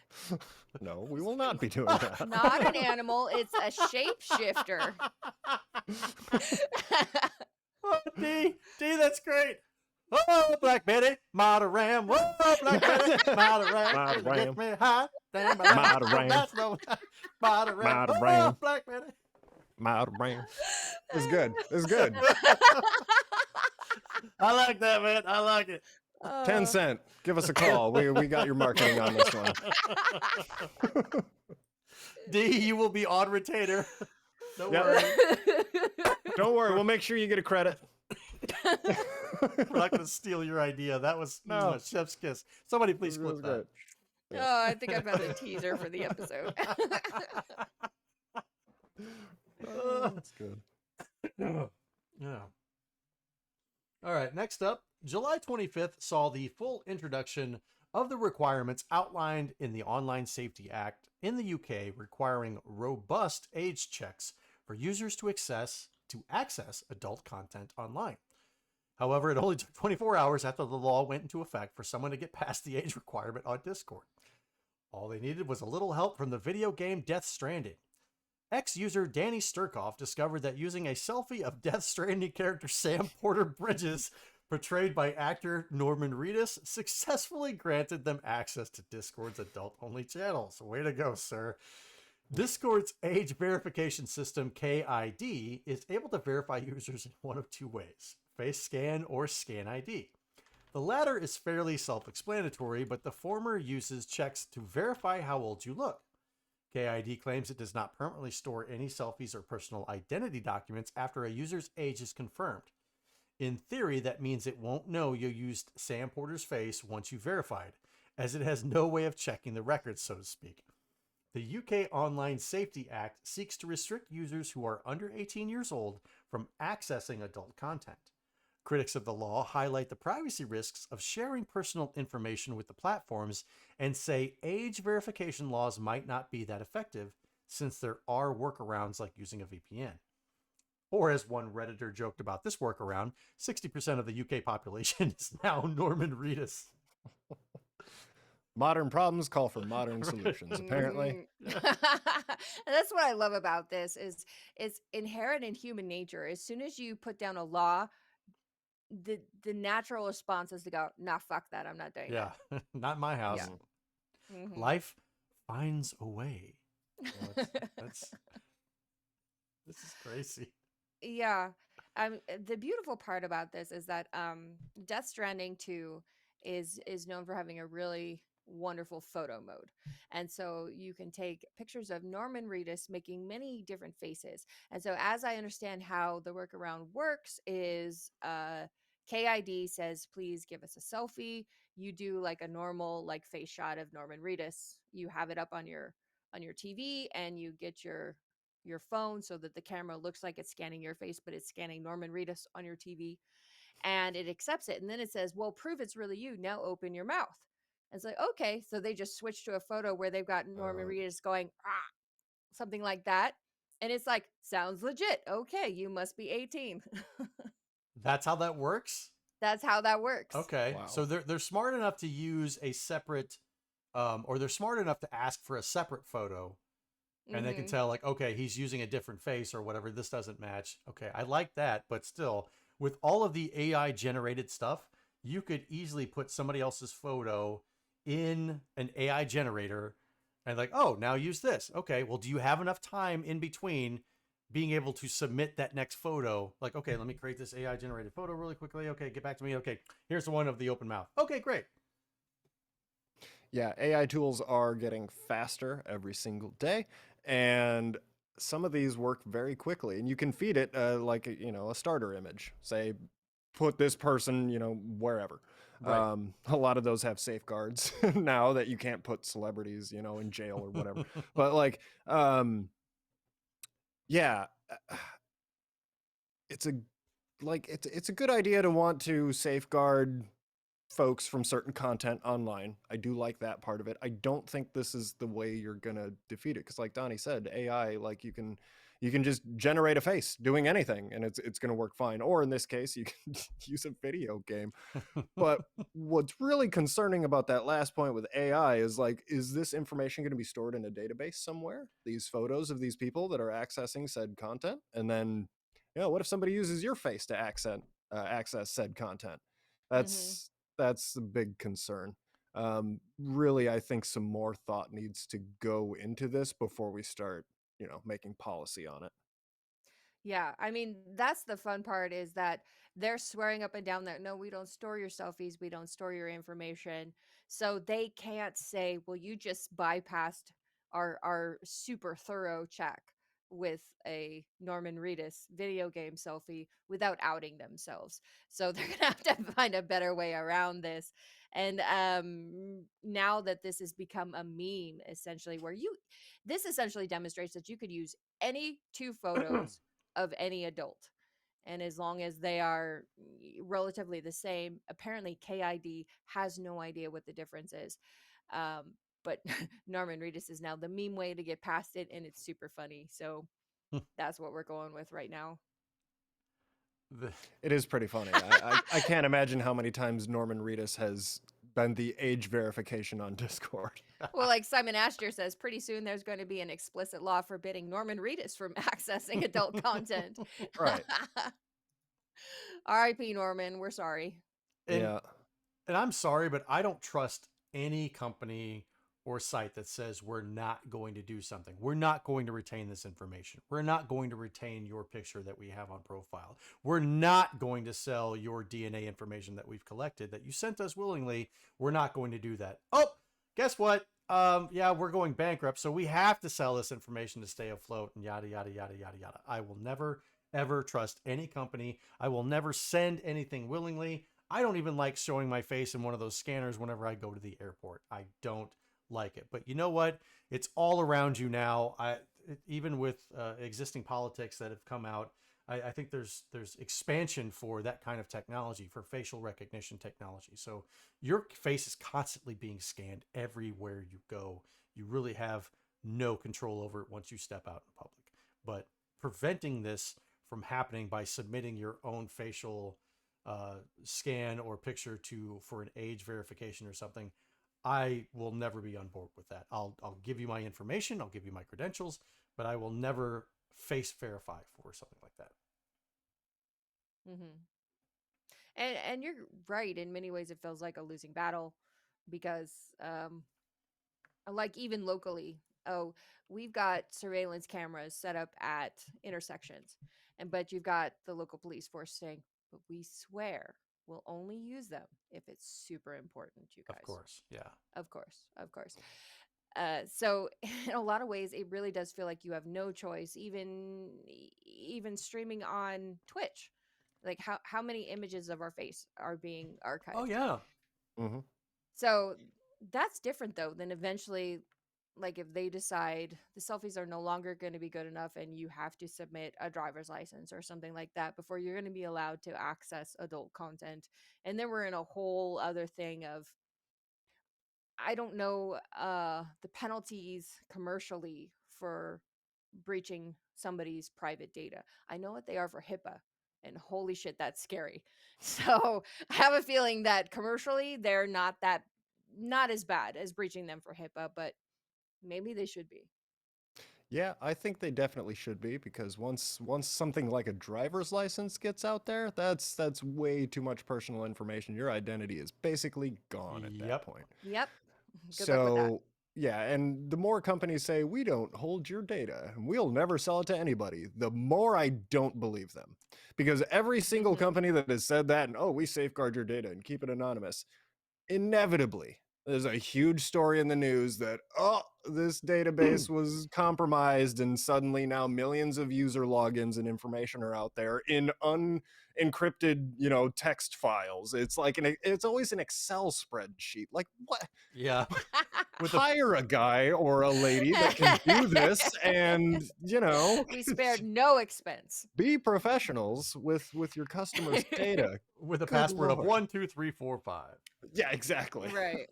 no, we will not be doing that. Not an animal, it's a shapeshifter. Oh, D, that's great. Oh, Black Betty, Motiram. Oh, Black Betty, Motiram. Motiram. Get me high. Motiram. That's the Motiram. Motiram. Oh, Black Betty. Motiram. It's good. It's good. I like that, man. I like it. 10 cent. Give us a call. We got your marketing on this one. D, you will be on retainer. Don't Yep. worry. Don't worry. We'll make sure you get a credit. We're not going to steal your idea. That was No. chef's kiss. Somebody please It was clip that. great. Oh, I think I found a teaser for the episode. That's good. Yeah. All right. Next up, July 25th saw the full introduction of the requirements outlined in the Online Safety Act in the UK, requiring robust age checks for users to access adult content online. However, it only took 24 hours after the law went into effect for someone to get past the age requirement on Discord. All they needed was a little help from the video game Death Stranding. Ex-user Danny Sturkoff discovered that using a selfie of Death Stranding character Sam Porter Bridges, portrayed by actor Norman Reedus, successfully granted them access to Discord's adult-only channels. Way to go, sir. Discord's age verification system, KID, is able to verify users in one of two ways: face scan or scan ID. The latter is fairly self-explanatory, but the former uses checks to verify how old you look. KID claims it does not permanently store any selfies or personal identity documents after a user's age is confirmed. In theory, that means it won't know you used Sam Porter's face once you verified, as it has no way of checking the records, so to speak. The UK Online Safety Act seeks to restrict users who are under 18 years old from accessing adult content. Critics of the law highlight the privacy risks of sharing personal information with the platforms and say age verification laws might not be that effective, since there are workarounds like using a VPN. Or as one Redditor joked about this workaround, 60% of the UK population is now Norman Reedus. Modern problems call for modern solutions, apparently. And that's what I love about this is it's inherent in human nature. As soon as you put down a law, the natural response is to go, nah, fuck that. I'm not doing Yeah, not my house. Yeah. that. Mhm. Life finds a way. That's this is crazy. Yeah. The beautiful part about this is that Death Stranding 2 is known for having a really wonderful photo mode. And so you can take pictures of Norman Reedus making many different faces. And so as I understand how the workaround works is KID says, please give us a selfie. You do like a normal like face shot of Norman Reedus. You have it up on your TV and you get your your phone so that the camera looks like it's scanning your face, but it's scanning Norman Reedus on your TV, and it accepts it. And then it says, well, prove it's really you. Now open your mouth. And it's like, okay. So they just switch to a photo where they've got Norman Reedus going, ah, something like that. And it's like, sounds legit. Okay, you must be 18. That's how that works? That's how that works. Okay. Wow. So they're smart enough to use a separate or they're smart enough to ask for a separate photo, and they can tell, like, okay, he's using a different face or whatever. This doesn't match. Okay, I like that. But still, with all of the AI generated stuff, you could easily put somebody else's photo in an AI generator and like, oh, now use this. Okay, well, do you have enough time in between being able to submit that next photo? Like, okay, let me create this AI generated photo really quickly. Okay, get back to me. Okay, here's the one of the open mouth. Okay, great. Yeah, AI tools are getting faster every single day, and some of these work very quickly. And you can feed it like a starter image. Say, put this person, wherever. Right. A lot of those have safeguards now that you can't put celebrities, in jail or whatever. But like, yeah, it's a good idea to want to safeguard folks from certain content online. I do like that part of it. I don't think this is the way you're gonna defeat it, because like Donnie said, AI, like you can just generate a face doing anything and it's gonna work fine. Or in this case, you can use a video game. But what's really concerning about that last point with AI is like, is this information going to be stored in a database somewhere? These photos of these people that are accessing said content, and then, what if somebody uses your face to access said content? Mm-hmm. That's a big concern. Really, I think some more thought needs to go into this before we start, making policy on it. Yeah, I mean, that's the fun part, is that they're swearing up and down that no, we don't store your selfies, we don't store your information. So they can't say, well, you just bypassed our super thorough check with a Norman Reedus video game selfie without outing themselves. So they're gonna have to find a better way around this. And now that this has become a meme, essentially, where this essentially demonstrates that you could use any two photos of any adult. And as long as they are relatively the same, apparently KID has no idea what the difference is. But Norman Reedus is now the meme way to get past it, and it's super funny. So that's what we're going with right now. It is pretty funny. I can't imagine how many times Norman Reedus has been the age verification on Discord. Well, like Simon Asher says, pretty soon there's going to be an explicit law forbidding Norman Reedus from accessing adult content. Right. R.I.P. Norman. We're sorry. And Yeah. and I'm sorry, but I don't trust any company or site that says we're not going to do something. We're not going to retain this information. We're not going to retain your picture that we have on profile. We're not going to sell your DNA information that we've collected that you sent us willingly. We're not going to do that. Oh, guess what? Yeah, we're going bankrupt, so we have to sell this information to stay afloat, and yada yada yada yada yada. I will never ever trust any company. I will never send anything willingly. I don't even like showing my face in one of those scanners whenever I go to the airport. I don't like it. But you know what? It's all around you now. Even with existing politics that have come out, I think there's expansion for that kind of technology, for facial recognition technology. So your face is constantly being scanned everywhere you go. You really have no control over it once you step out in public. But preventing this from happening by submitting your own facial scan or picture for an age verification or something, I will never be on board with that. I'll give you my information, I'll give you my credentials, but I will never face verify for something like that. Mm-hmm. And you're right. In many ways, it feels like a losing battle, because, like, even locally, oh, we've got surveillance cameras set up at intersections, but you've got the local police force saying, but we swear we'll only use them if it's super important, you guys. Of course, yeah. Of course, of course. So in a lot of ways, it really does feel like you have no choice, even streaming on Twitch. Like, how many images of our face are being archived? Oh yeah. Mm-hmm. So that's different, though, than eventually like if they decide the selfies are no longer going to be good enough and you have to submit a driver's license or something like that before you're going to be allowed to access adult content. And then we're in a whole other thing of, I don't know, the penalties commercially for breaching somebody's private data. I know what they are for HIPAA, and holy shit, that's scary. So I have a feeling that commercially they're not as bad as breaching them for HIPAA, but maybe they should be. Yeah, I think they definitely should be, because once something like a driver's license gets out there, that's way too much personal information. Your identity is basically gone at that Yep. point. Yep. Good luck with that. So, yeah, and the more companies say, we don't hold your data and we'll never sell it to anybody, the more I don't believe them. Because every single company that has said that, and oh, we safeguard your data and keep it anonymous, inevitably there's a huge story in the news that, oh, this database was compromised, and suddenly now millions of user logins and information are out there in unencrypted, text files. It's like it's always an Excel spreadsheet. Like, what? Yeah. Hire a guy or a lady that can do this, and we spared no expense. be professionals with your customers' data. With a Good password of Lord. 12345. Yeah, exactly. Right.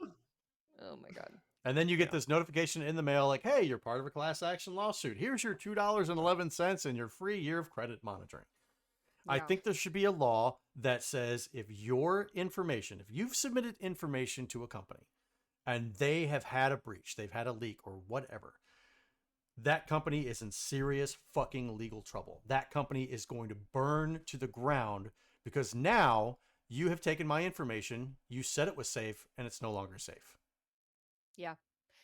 Oh my god. And then you get this notification in the mail like, hey, you're part of a class action lawsuit. Here's your $2.11 and your free year of credit monitoring. I Yeah. think there should be a law that says if your information, if you've submitted information to a company and they have had a breach, they've had a leak or whatever, that company is in serious fucking legal trouble. That company is going to burn to the ground because now you have taken my information, you said it was safe, and it's no longer safe. Yeah.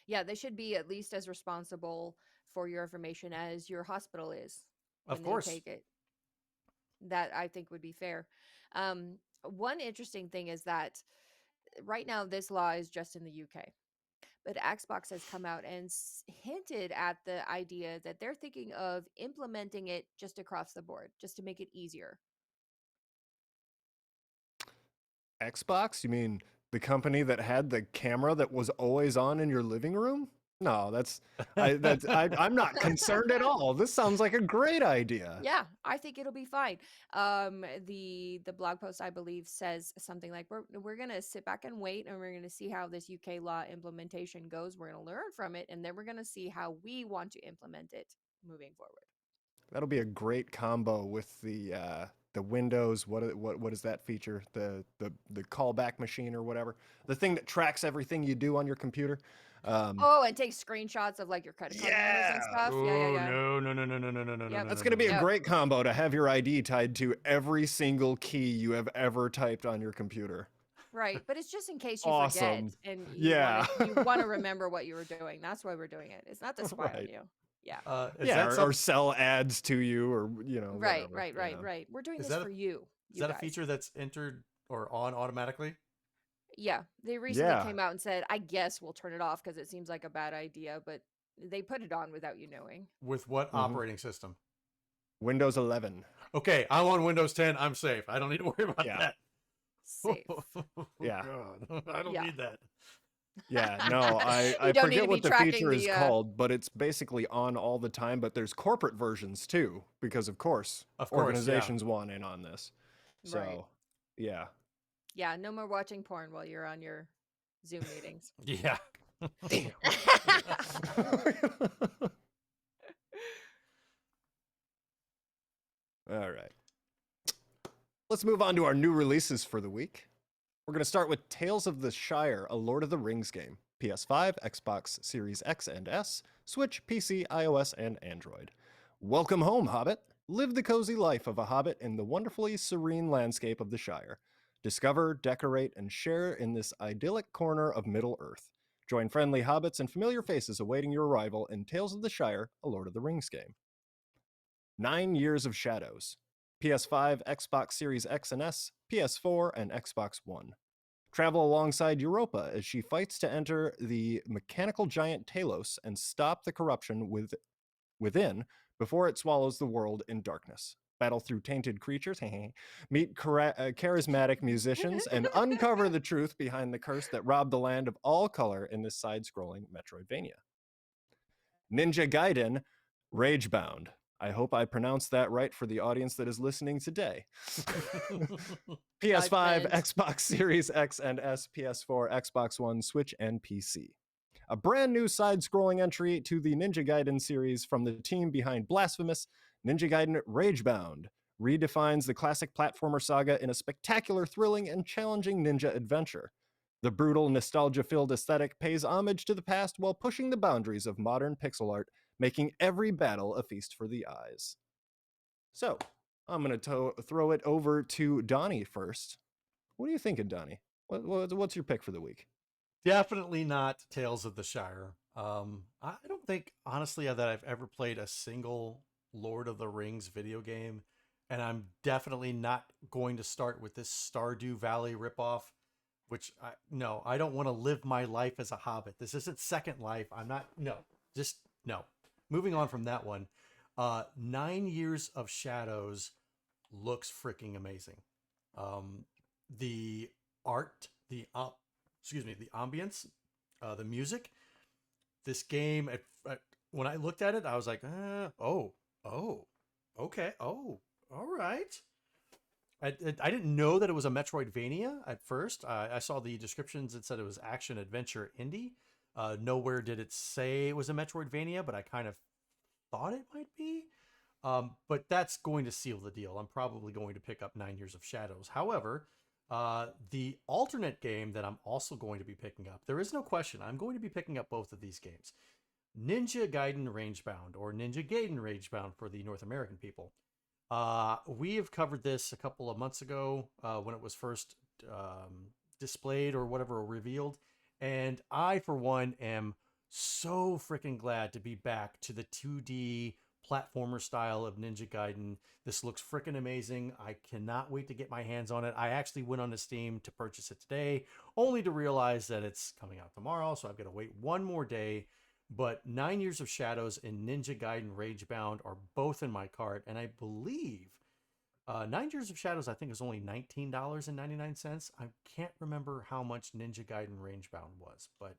Yeah, they should be at least as responsible for your information as your hospital is when Of course. they take it. That I think would be fair. One interesting thing is that right now this law is just in the UK, but Xbox has come out and hinted at the idea that they're thinking of implementing it just across the board, just to make it easier. Xbox? You mean the company that had the camera that was always on in your living room? No, I'm not concerned at all. This sounds like a great idea. Yeah, I think it'll be fine. The blog post I believe says something like we're gonna sit back and wait, and we're gonna see how this UK law implementation goes. We're gonna learn from it, and then we're gonna see how we want to implement it moving forward. That'll be a great combo with the Windows. What is that feature? The callback machine or whatever. The thing that tracks everything you do on your computer. Oh, and take screenshots of like your credit card numbers and stuff. Oh, Yeah. no. That's going to be a great combo to have your ID tied to every single key you have ever typed on your computer. Right, but it's just in case you Awesome. forget and Yeah. you want to remember what you were doing. That's why we're doing it. It's not to spy on Right. you. Yeah. Or sell ads to you, or Right, whatever, right. We're doing Is this that for you. Is that guys. a feature that's entered or on automatically? Yeah, they recently came out and said, I guess we'll turn it off because it seems like a bad idea, but they put it on without you knowing. With what operating system? Windows 11. Okay, I'm on Windows 10. I'm safe. I don't need to worry about that. Safe. Yeah. God, I don't need that. Yeah, no, I don't need forget to what be the feature tracking is called, but it's basically on all the time. But there's corporate versions too, because of course, organizations want in on this. So, Right. yeah. Yeah, no more watching porn while you're on your Zoom meetings. Yeah. Damn. All right. Let's move on to our new releases for the week. We're going to start with Tales of the Shire, a Lord of the Rings game. PS5, Xbox Series X and S, Switch, PC, iOS, and Android. Welcome home, Hobbit. Live the cozy life of a hobbit in the wonderfully serene landscape of the Shire. Discover, decorate, and share in this idyllic corner of Middle-earth. Join friendly hobbits and familiar faces awaiting your arrival in Tales of the Shire, a Lord of the Rings game. 9 Years of Shadows. PS5, Xbox Series X and S, PS4, and Xbox One. Travel alongside Europa as she fights to enter the mechanical giant Talos and stop the corruption within before it swallows the world in darkness. Battle through tainted creatures, meet charismatic musicians, and uncover the truth behind the curse that robbed the land of all color in this side-scrolling Metroidvania. Ninja Gaiden Ragebound. I hope I pronounced that right for the audience that is listening today. PS5, Judgment. Xbox Series X and S, PS4, Xbox One, Switch, and PC. A brand new side-scrolling entry to the Ninja Gaiden series from the team behind Blasphemous, Ninja Gaiden Ragebound redefines the classic platformer saga in a spectacular, thrilling, and challenging ninja adventure. The brutal, nostalgia-filled aesthetic pays homage to the past while pushing the boundaries of modern pixel art, making every battle a feast for the eyes. So, I'm going to throw it over to Donnie first. What are you thinking, Donnie? What's your pick for the week? Definitely not Tales of the Shire. I don't think, honestly, that I've ever played a single Lord of the Rings video game, and I'm definitely not going to start with this Stardew Valley ripoff. No, I don't want to live my life as a hobbit. This isn't Second Life. I'm not. No, just no. Moving on from that one. 9 Years of Shadows looks freaking amazing. The art, the ambience, the music. This game, when I looked at it, I was like, okay, all right. I didn't know that it was a Metroidvania at first. I saw the descriptions. It said it was action adventure indie. Nowhere did it say it was a Metroidvania, but I kind of thought it might be. But that's going to seal the deal. I'm probably going to pick up 9 Years of Shadows. However, the alternate game that I'm also going to be picking up, there is no question, I'm going to be picking up both of these games. Ninja Gaiden Ragebound, or Ninja Gaiden Ragebound for the North American people. We have covered this a couple of months ago when it was first displayed or whatever, revealed. And I, for one, am so freaking glad to be back to the 2D platformer style of Ninja Gaiden. This looks freaking amazing. I cannot wait to get my hands on it. I actually went on to Steam to purchase it today, only to realize that it's coming out tomorrow, so I've got to wait one more day. But 9 Years of Shadows and Ninja Gaiden Ragebound are both in my cart, and I believe 9 Years of Shadows, I think, is only $19.99. I can't remember how much Ninja Gaiden Ragebound was, but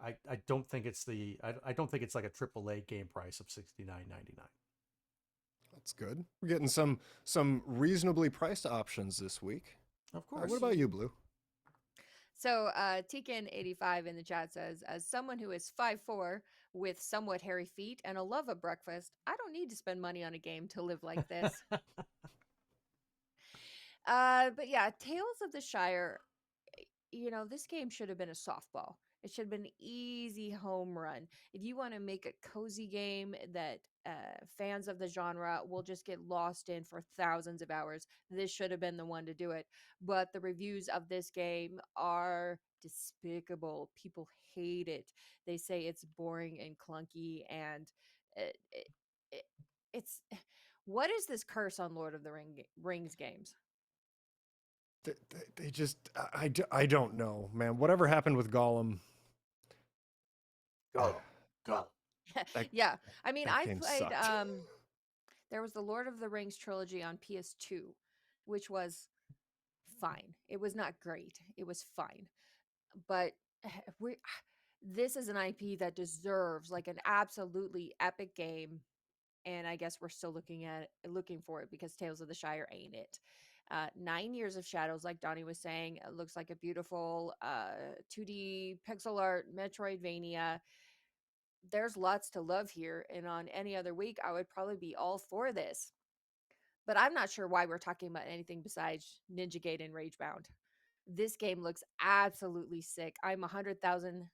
I don't think it's I don't think it's like a AAA game price of $69.99. That's good. We're getting some reasonably priced options this week. Of course. What about you, Blue? So Tekin85 in the chat says, as someone who is 5'4" with somewhat hairy feet and a love of breakfast, I don't need to spend money on a game to live like this. But yeah, Tales of the Shire, this game should have been a softball. It should have been an easy home run. If you want to make a cozy game that fans of the genre will just get lost in for thousands of hours, this should have been the one to do it. But the reviews of this game are despicable. People hate it. They say it's boring and clunky, and it, it, it, it's what is this curse on Lord of the Rings games? They just I don't know, man. Whatever happened with Gollum? Go. Yeah, I mean, I game played. sucked. There was the Lord of the Rings trilogy on PS2, which was fine. It was not great. It was fine, but this is an IP that deserves like an absolutely epic game, and I guess we're still looking for it because Tales of the Shire ain't it. 9 Years of Shadows, like Donnie was saying, it looks like a beautiful 2D pixel art Metroidvania. There's lots to love here, and on any other week, I would probably be all for this. But I'm not sure why we're talking about anything besides Ninja Gaiden Ragebound. This game looks absolutely sick. I'm 100,000%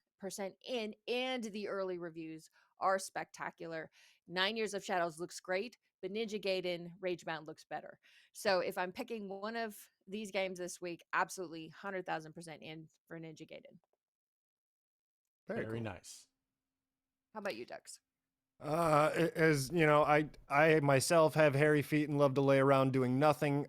in, and the early reviews are spectacular. 9 Years of Shadows looks great, but Ninja Gaiden Ragebound looks better. So if I'm picking one of these games this week, absolutely 100,000% in for Ninja Gaiden. Very cool. nice. How about you, Ducks? As you know, I myself have hairy feet and love to lay around doing nothing.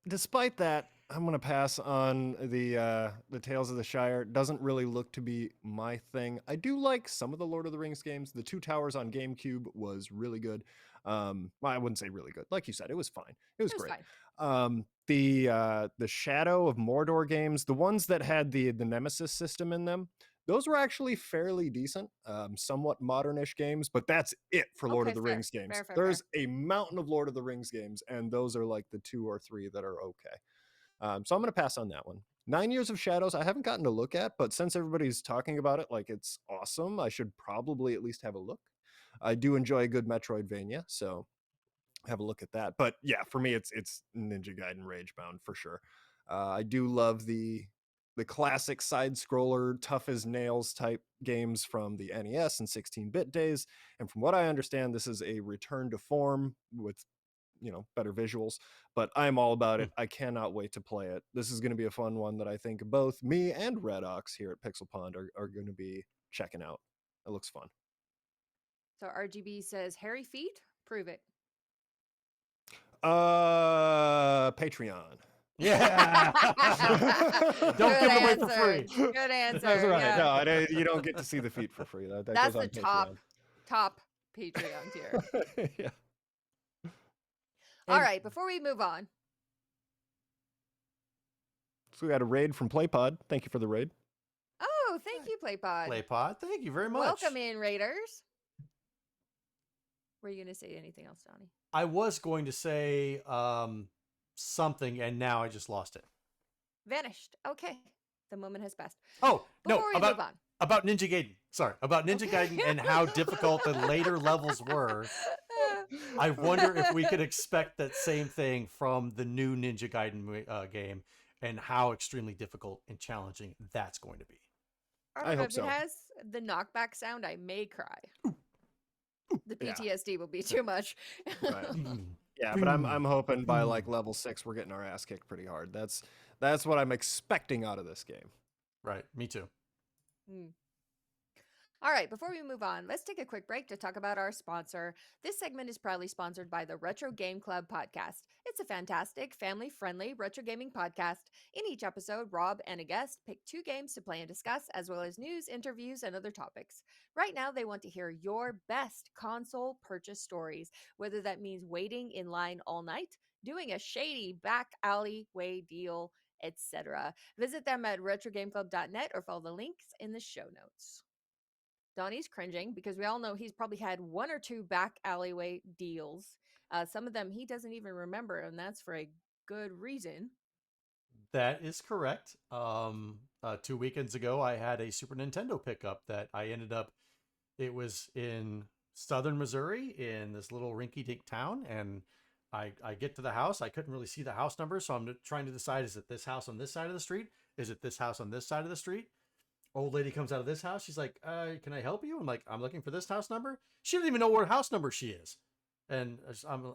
Despite that, I'm gonna pass on the Tales of the Shire. Doesn't really look to be my thing. I do like some of the Lord of the Rings games. The Two Towers on GameCube was really good. Well, I wouldn't say really good. Like you said, it was fine. It was great. Fine. The Shadow of Mordor games, the ones that had the Nemesis system in them, those were actually fairly decent, somewhat modernish games, but that's it for Lord Okay, of the fair, Rings games. fair, fair, There's fair. a mountain of Lord of the Rings games, and those are like the 2 or 3 that are okay. So I'm going to pass on that one. 9 Years of Shadows, I haven't gotten to look at, but since everybody's talking about it like it's awesome, I should probably at least have a look. I do enjoy a good Metroidvania, so have a look at that. But yeah, for me, it's Ninja Gaiden Ragebound for sure. I do love the classic side scroller, tough as nails type games from the NES and 16-bit days. And from what I understand, this is a return to form with better visuals, but I'm all about it. I cannot wait to play it. This is going to be a fun one that I think both me and Red Ox here at Pixel Pond are going to be checking out. It looks fun. So RGB says hairy feet. Prove it. Patreon. Yeah. Don't give it away for free. Good answer. That's right. Yeah. No, you don't get to see the feet for free. That That's goes on the Patreon. top Patreon tier. Yeah. All right, before we move on. So we got a raid from PlayPod. Thank you for the raid. Oh, thank you, PlayPod. PlayPod, thank you very much. Welcome in, Raiders. Were you going to say anything else, Donnie? I was going to say something, and now I just lost it. Vanished. Okay. The moment has passed. Oh, Before no, we move on. about Ninja Gaiden. Sorry, about Ninja Gaiden and how difficult the later levels were. I wonder if we could expect that same thing from the new Ninja Gaiden game and how extremely difficult and challenging that's going to be. I hope if so. it has the knockback sound, I may cry. The PTSD will be too much. Right. Yeah, but I'm hoping by like level 6 we're getting our ass kicked pretty hard. That's what I'm expecting out of this game. Right, me too. All right, before we move on, let's take a quick break to talk about our sponsor. This segment is proudly sponsored by the Retro Game Club podcast. It's a fantastic, family-friendly retro gaming podcast. In each episode, Rob and a guest pick 2 games to play and discuss, as well as news, interviews, and other topics. Right now, they want to hear your best console purchase stories, whether that means waiting in line all night, doing a shady back alleyway deal, etc. Visit them at retrogameclub.net or follow the links in the show notes. Donnie's cringing because we all know he's probably had 1 or 2 back alleyway deals. Some of them he doesn't even remember, and that's for a good reason. That is correct. 2 weekends ago, I had a Super Nintendo pickup that I ended up, it was in southern Missouri in this little rinky-dink town, and I get to the house. I couldn't really see the house number, so I'm trying to decide, is it this house on this side of the street? Is it this house on this side of the street? Old lady comes out of this house. She's like, can I help you? I'm like, I'm looking for this house number. She didn't even know what house number she is. And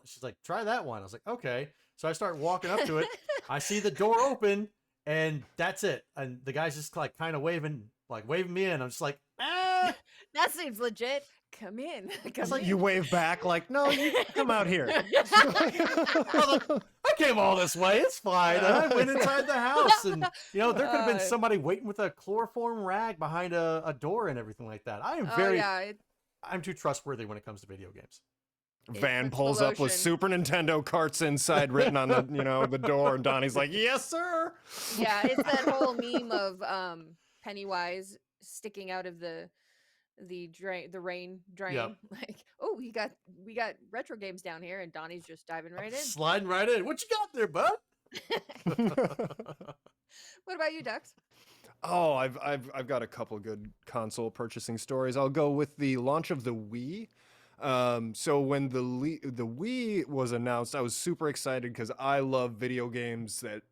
she's like, try that one. I was like, okay. So I start walking up to it. I see the door open, and that's it. And the guy's just like kind of waving me in. I'm just like, ah. That seems legit. Come in. It's like you wave back like, no, you come out here. I came all this way. It's fine. I went inside the house, and there could have been somebody waiting with a chloroform rag behind a door and everything like that. I am I'm too trustworthy when it comes to video games. Van pulls up with Super Nintendo carts inside written on the the door, and Donnie's like, yes, sir. Yeah, it's that whole meme of Pennywise sticking out of the rain drain. Yep. Like, oh, we got retro games down here, and Donnie's just diving right in. Sliding right in. What you got there, bud? What about you, Dux? Oh, I've got a couple good console purchasing stories. I'll go with the launch of the Wii. So when the Wii was announced, I was super excited because I love video games that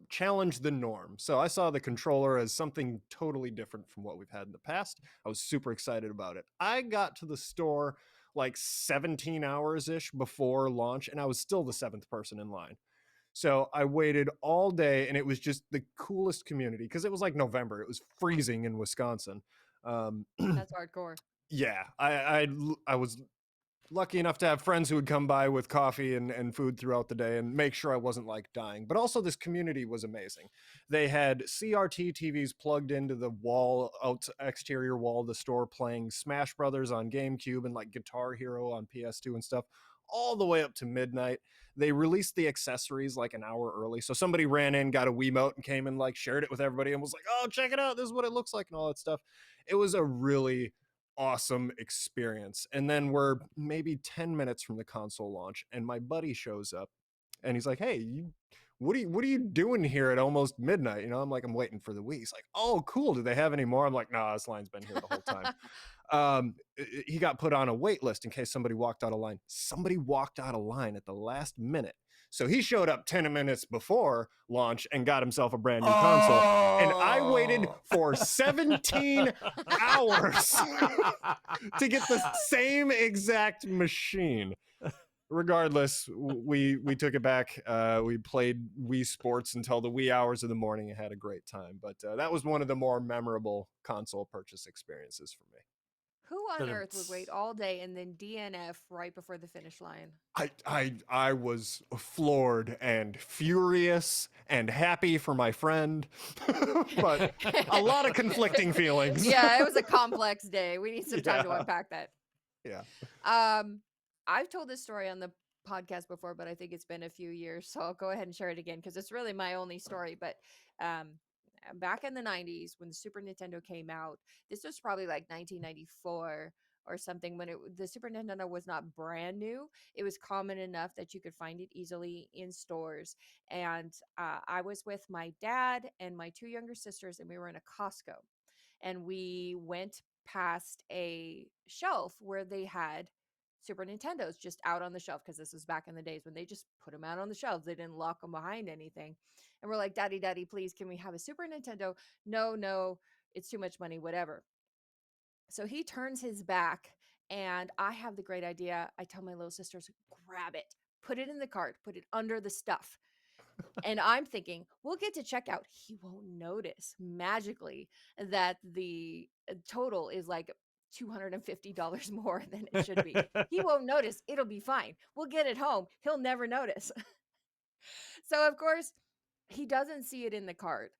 challenge the norm. So I saw the controller as something totally different from what we've had in the past. I was super excited about it. I got to the store like 17 hours-ish before launch, and I was still the 7th person in line. So I waited all day, and it was just the coolest community because it was like November. It was freezing in Wisconsin. That's hardcore. Yeah, I was lucky enough to have friends who would come by with coffee and food throughout the day and make sure I wasn't like dying. But also this community was amazing. They had CRT TVs plugged into the exterior wall of the store playing Smash Brothers on GameCube and like Guitar Hero on PS2 and stuff all the way up to midnight. they released the accessories like an hour early. So somebody ran in, got a Wiimote, and came and like shared it with everybody and was like, "Oh, check it out. This is what it looks like," and all that stuff. It was a really awesome experience. And then we're maybe 10 minutes from the console launch, and my buddy shows up and he's like, "Hey, what are you doing here at almost midnight?" I'm like, "I'm waiting for the Wii." He's like, "Oh, cool. Do they have any more?" I'm like, "Nah, this line's been here the whole time." He got put on a wait list in case somebody walked out of line. Somebody walked out of line at the last minute. So he showed up 10 minutes before launch and got himself a brand new console. And I waited for 17 hours to get the same exact machine. Regardless, we took it back. We played Wii Sports until the wee hours of the morning and had a great time. But that was one of the more memorable console purchase experiences for me. Who on earth would wait all day and then DNF right before the finish line? I was floored and furious and happy for my friend, but a lot of conflicting feelings. Yeah, it was a complex day. We need some time to unpack that. Yeah. I've told this story on the podcast before, but I think it's been a few years, so I'll go ahead and share it again because it's really my only story. But back in the 90s when the Super Nintendo came out, this was probably like 1994 or something, when the Super Nintendo was not brand new. It was common enough that you could find it easily in stores. And I was with my dad and my two younger sisters, and we were in a Costco. And we went past a shelf where they had Super Nintendos just out on the shelf, because this was back in the days when they just put them out on the shelves. They didn't lock them behind anything. And we're like, "Daddy, Daddy, please, can we have a Super Nintendo?" No, it's too much money, whatever. So he turns his back, and I have the great idea. I tell my little sisters, "Grab it, put it in the cart, put it under the stuff." And I'm thinking, we'll get to checkout. He won't notice magically that the total is like $250 more than it should be. He won't notice. It'll be fine. We'll get it home. He'll never notice. So, of course, he doesn't see it in the cart.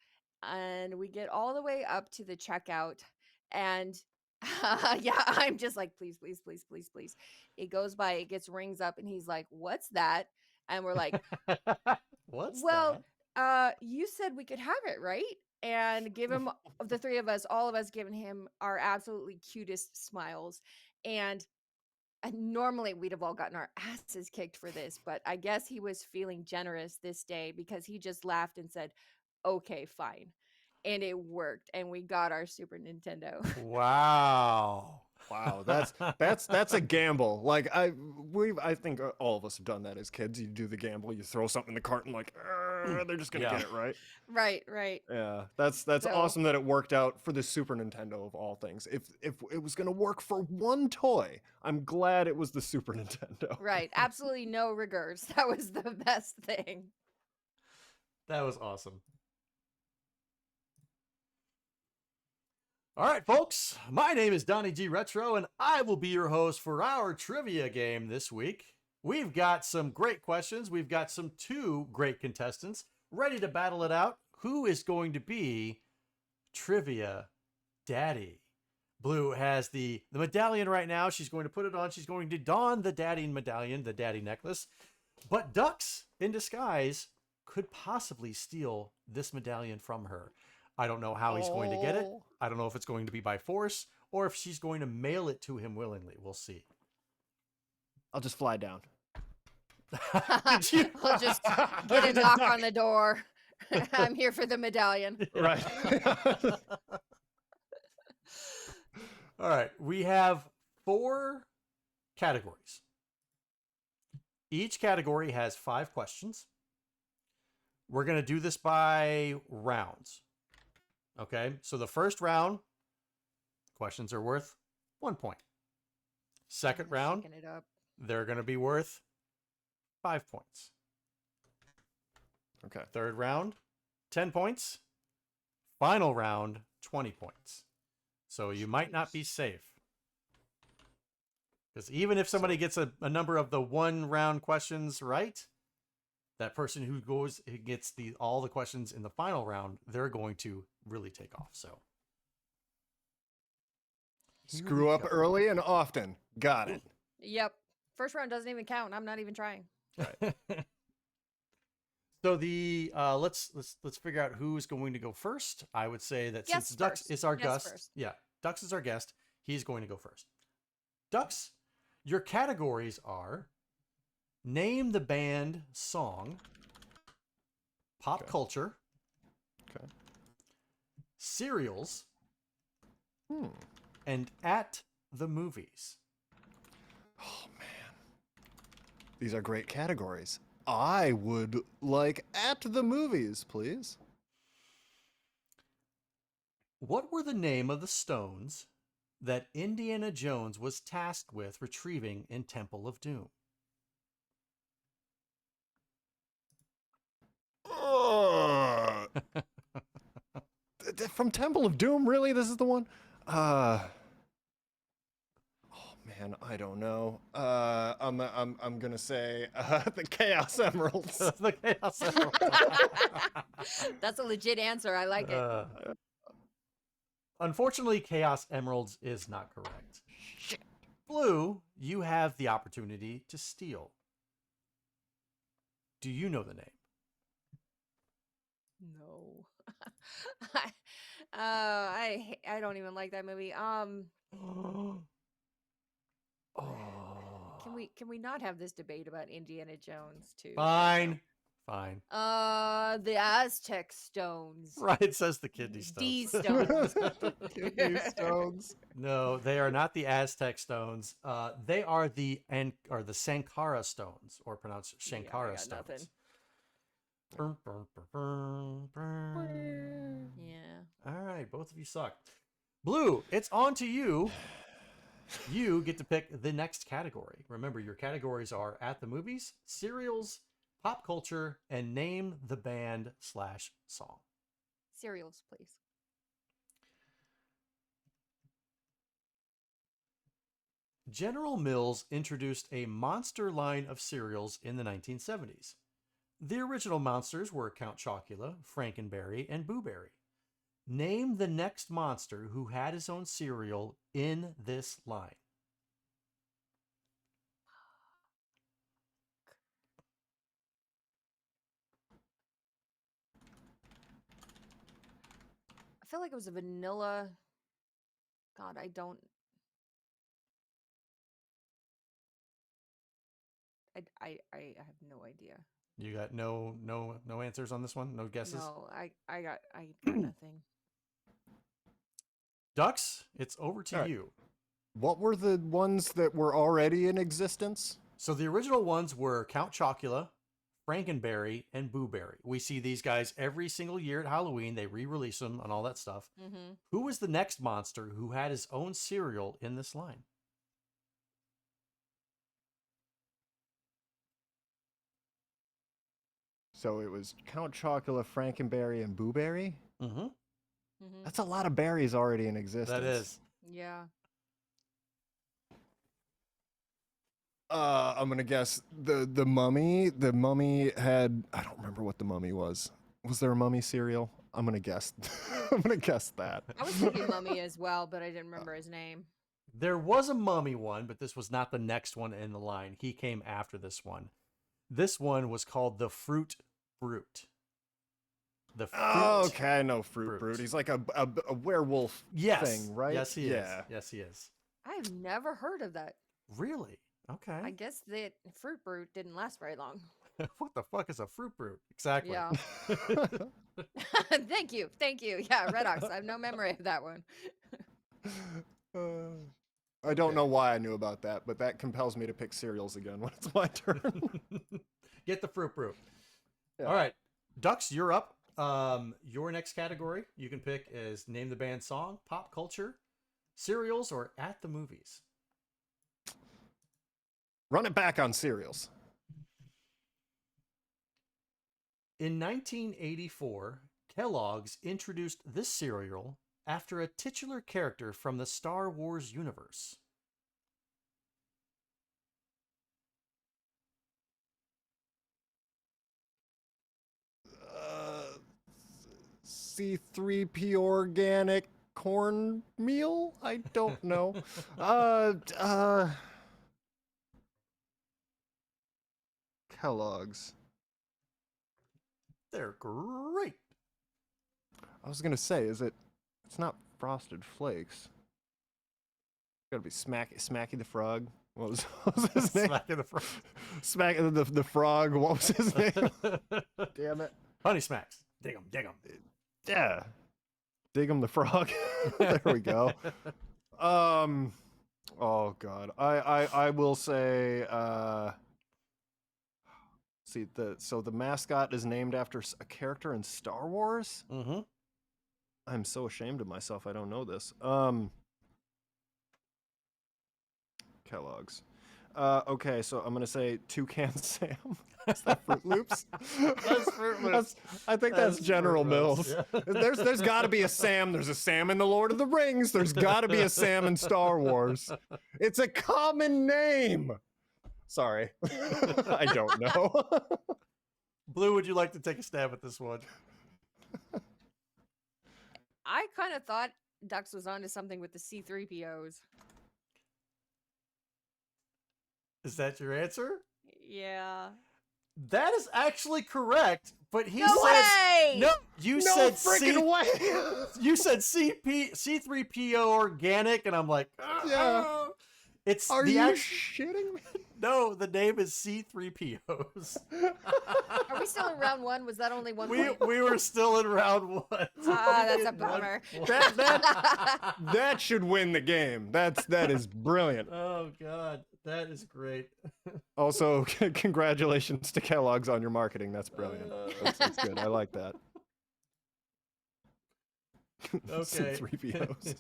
And we get all the way up to the checkout. And yeah, I'm just like, "Please, please, please, please, please." It goes by, it gets rings up, and he's like, "What's that?" And we're like, What's "Well, that? you said we could have it, right?" And give him, of the three of us, all of us giving him our absolutely cutest smiles. And normally we'd have all gotten our asses kicked for this, but I guess he was feeling generous this day because he just laughed and said, "Okay, fine." And it worked, and we got our Super Nintendo. Wow. Wow, that's a gamble. Like I think all of us have done that as kids. You do the gamble, you throw something in the cart and like, they're just gonna Yeah. get it right. Right. Yeah, that's So- awesome that it worked out for the Super Nintendo of all things. If it was gonna work for one toy, I'm glad it was the Super Nintendo. Right. Absolutely no regrets. That was the best thing. That was awesome. All right, folks. My name is Donnie G Retro, and I will be your host for our trivia game this week. We've got some great questions. We've got two great contestants ready to battle it out. Who is going to be Trivia Daddy? Blue has the medallion right now. She's going to put it on. She's going to don the daddy medallion, the daddy necklace. But Ducks in Disguise could possibly steal this medallion from her. I don't know how he's going to get it. I don't know if it's going to be by force or if she's going to mail it to him willingly. We'll see. I'll just fly down. We'll just get a knock on the door. "I'm here for the medallion." Right. All right. We have 4 categories. Each category has 5 questions. We're going to do this by rounds. Okay. So the first round, questions are worth 1 point. Second round, Shaking it up. they're going to be worth 5 points. Okay. Third round, 10 points. Final round, 20 points. So you might not be safe. Because even if somebody gets a number of the 1 round questions right, that person who gets all the questions in the final round, they're going to really take off. So Screw up early and often. Got it. Yep. First round doesn't even count. I'm not even trying. So the let's figure out who's going to go first. I would say that Guess since Dux first. is our Guess guest, first. yeah, Dux is our guest. He's going to go first. Dux, your categories are name the band, song, pop culture, Okay. cereals, and at the movies. Oh man, these are great categories. I would like at the movies, please. What were the name of the stones that Indiana Jones was tasked with retrieving in Temple of Doom? From Temple of Doom, really? This is the one? Oh man, I don't know. I'm gonna say the Chaos Emeralds. The Chaos Emerald. That's a legit answer. I like it. Unfortunately, Chaos Emeralds is not correct. Shit. Blue, you have the opportunity to steal. Do you know the name? No. I don't even like that movie. Can we not have this debate about Indiana Jones too? Fine. Fine. The Aztec stones. Right, it says the kidney stones. D stones. Kidney stones. No, they are not the Aztec stones. They are the Sankara stones, or pronounced Shankara I got stones. nothing. Yeah. All right, both of you suck. Blue, it's on to you. You get to pick the next category. Remember, your categories are at the movies, cereals, pop culture, and name the band / song. Cereals, please. General Mills introduced a monster line of cereals in the 1970s. The original monsters were Count Chocula, Frankenberry, and Boo Berry. Name the next monster who had his own cereal in this line. I feel like it was a vanilla. God, I don't. I have no idea. You got no answers on this one? No guesses? No, I got nothing. Ducks, it's over to you. What were the ones that were already in existence? So the original ones were Count Chocula, Frankenberry, and Boo Berry. We see these guys every single year at Halloween. They re-release them and all that stuff. Mm-hmm. Who was the next monster who had his own cereal in this line? So it was Count Chocula, Frankenberry, and Boo Berry? Mm-hmm. Mm-hmm. That's a lot of berries already in existence. That is. Yeah. I'm gonna guess the mummy. The mummy had, I don't remember what the mummy was. Was there a mummy cereal? I'm gonna guess. I'm gonna guess that. I was thinking Mummy as well, but I didn't remember his name. There was a mummy one, but this was not the next one in the line. He came after this one. This one was called the Fruit Brute. The Fruit Okay, I know Fruit Brute. He's like a werewolf thing, right? Yes, he is. Yes, he is. I've never heard of that. Really? Okay. I guess that Fruit Brute didn't last very long. What the fuck is a Fruit Brute? Exactly. Yeah. Thank you. Yeah, Red Ox. I have no memory of that one. I don't know why I knew about that, but that compels me to pick cereals again when it's my turn. Get the Fruit Brute. Yeah. All right. Ducks, you're up. Your next category you can pick is name the band, song, pop culture, cereals, or at the movies. Run it back on cereals. In 1984, Kellogg's introduced this cereal after a titular character from the Star Wars universe. C3P organic cornmeal? I don't know. Kellogg's. They're great. I was gonna say, it's not Frosted Flakes. Gotta be Smacky the Frog. What was his name? Smack in the front. Smack the Frog. What was his name? Damn it. Honey Smacks. Dig 'em, dig 'em. Yeah. Dig 'em the Frog. There we go. Oh God. I will say. See the mascot is named after a character in Star Wars. Mm-hmm. I'm so ashamed of myself. I don't know this. Kellogg's. Okay, so I'm gonna say Toucan Sam. Is that Fruit Loops? That's Fruit Loops. I think that's General Fruit Loops, Mills. yeah. There's got to be a Sam. There's a Sam in the Lord of the Rings. There's got to be a Sam in Star Wars. It's a common name. Sorry, I don't know. Blue, would you like to take a stab at this one? I kind of thought Dux was onto something with the C3POs. Is that your answer? Yeah. That is actually correct, but he No said way! no. You No said freaking way. You said C3PO organic, and I'm like, Yeah. It's Are the you act- shitting me? No, the name is C3POs. Are we still in round one? Was that only one we point? we were still in round one. That's a bummer. That should win the game. That is brilliant. Oh God, that is great. Also, congratulations to Kellogg's on your marketing. That's brilliant. That's good. I like that. Okay. C3POs.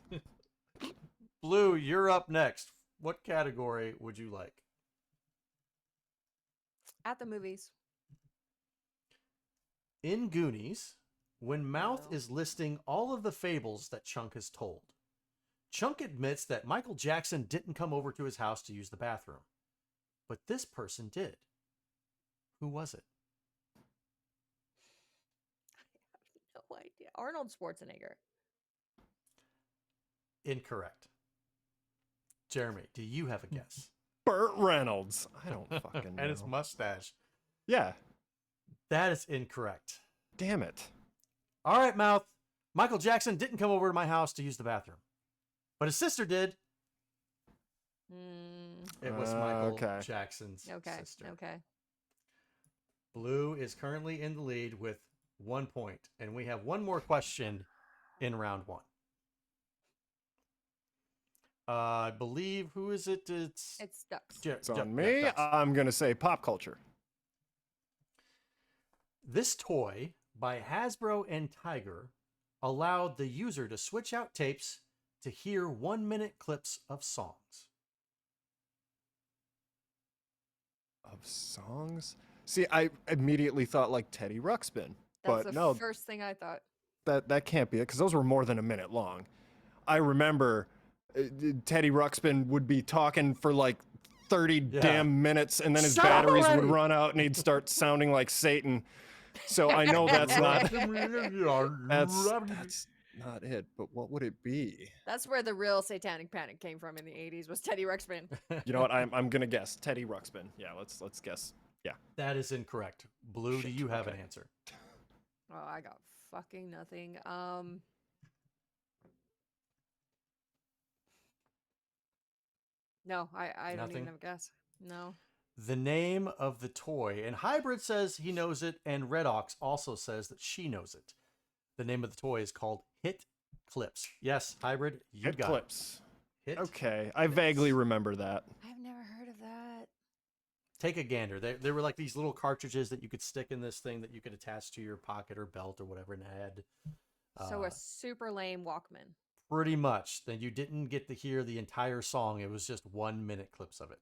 Blue, you're up next. What category would you like? At the movies. In Goonies, when Mouth No. is listing all of the fables that Chunk has told, Chunk admits that Michael Jackson didn't come over to his house to use the bathroom, but this person did. Who was it? No idea. Arnold Schwarzenegger. Incorrect. Jeremy, do you have a guess? Burt Reynolds. I don't fucking know. And his mustache. Yeah. That is incorrect. Damn it. All right, Mouth. Michael Jackson didn't come over to my house to use the bathroom, but his sister did. It was Michael Jackson's sister. Okay. Blue is currently in the lead with 1 point, and we have one more question in round one. I believe, who is it? It's Dux. It's on me. I'm going to say pop culture. This toy by Hasbro and Tiger allowed the user to switch out tapes to hear 1-minute clips of songs. Of songs? See, I immediately thought like Teddy Ruxpin. That's But the no, first thing I thought. that can't be it because those were more than a minute long. I remember Teddy Ruxpin would be talking for like 30 damn minutes and then his Shut up batteries would already! run out and he'd start sounding like Satan. So I know that's not that's not it, but what would it be? That's where the real satanic panic came from in the 80s, was Teddy Ruxpin. You know what? I'm gonna guess Teddy Ruxpin. Yeah, let's guess. Yeah. That is incorrect. Blue, do Shit, you have okay. an answer? Oh, I got fucking nothing. No, I don't even Nothing? have a guess. No. The name of the toy, and Hybrid says he knows it, and Red Ox also says that she knows it. The name of the toy is called Hit Clips. Yes, Hybrid, you Hit got clips. it. Hit. Okay, I vaguely remember that. I've never heard of that. Take a gander. They were like these little cartridges that you could stick in this thing that you could attach to your pocket or belt or whatever, and it had So a super lame Walkman. pretty much. Then you didn't get to hear the entire song. It was just 1-minute clips of it.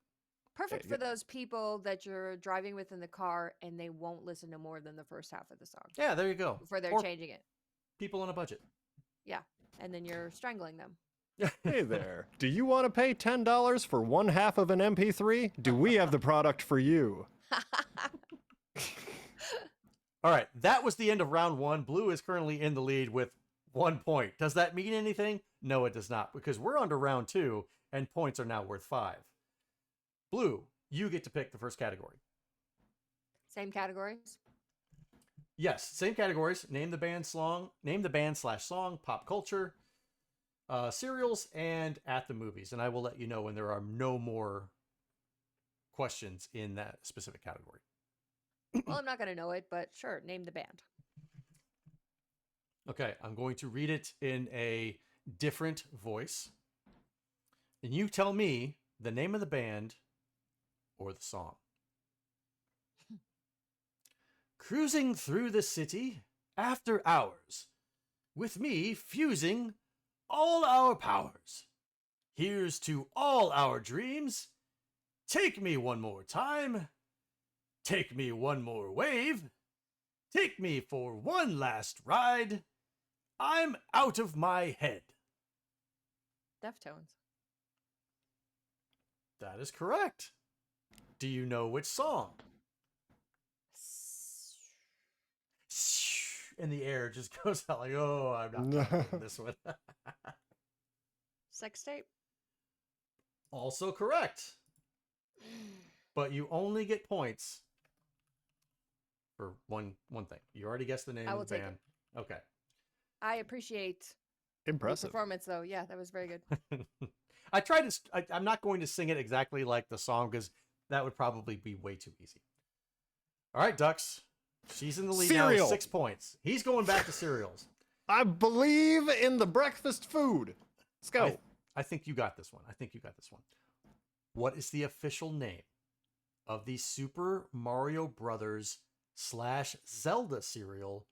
Perfect Yeah, for those people that you're driving with in the car and they won't listen to more than the first half of the song Yeah, there you go. before they're Or changing it. people on a budget. Yeah. And then you're strangling them. Hey there. Do you want to pay $10 for one half of an MP3? Do we have the product for you? All right, that was the end of round one. Blue is currently in the lead with 1 point. Does that mean anything? No, it does not, because we're on to round two, and points are now worth 5. Blue, you get to pick the first category. Same categories. Yes, same categories. Name the band slash song, pop culture, cereals, and at the movies. And I will let you know when there are no more questions in that specific category. Well, I'm not going to know it, but sure, name the band. Okay, I'm going to read it in a different voice. And you tell me the name of the band or the song. Cruising through the city after hours, with me fusing all our powers. Here's to all our dreams. Take me one more time. Take me one more wave. Take me for one last ride. I'm out of my head. Deftones. That is correct. Do you know which song? And the air just goes out like, oh, I'm not doing this one. Sex tape. Also correct. But you only get points for one thing. You already guessed the name I will of the take band. Okay. I appreciate Impressive. the performance, though. Yeah, that was very good. I tried to. I'm not going to sing it exactly like the song because that would probably be way too easy. All right, Ducks. She's in the lead Cereal. now, 6 points. He's going back to cereals. I believe in the breakfast food. Let's go. I think you got this one. What is the official name of the Super Mario Brothers / Zelda cereal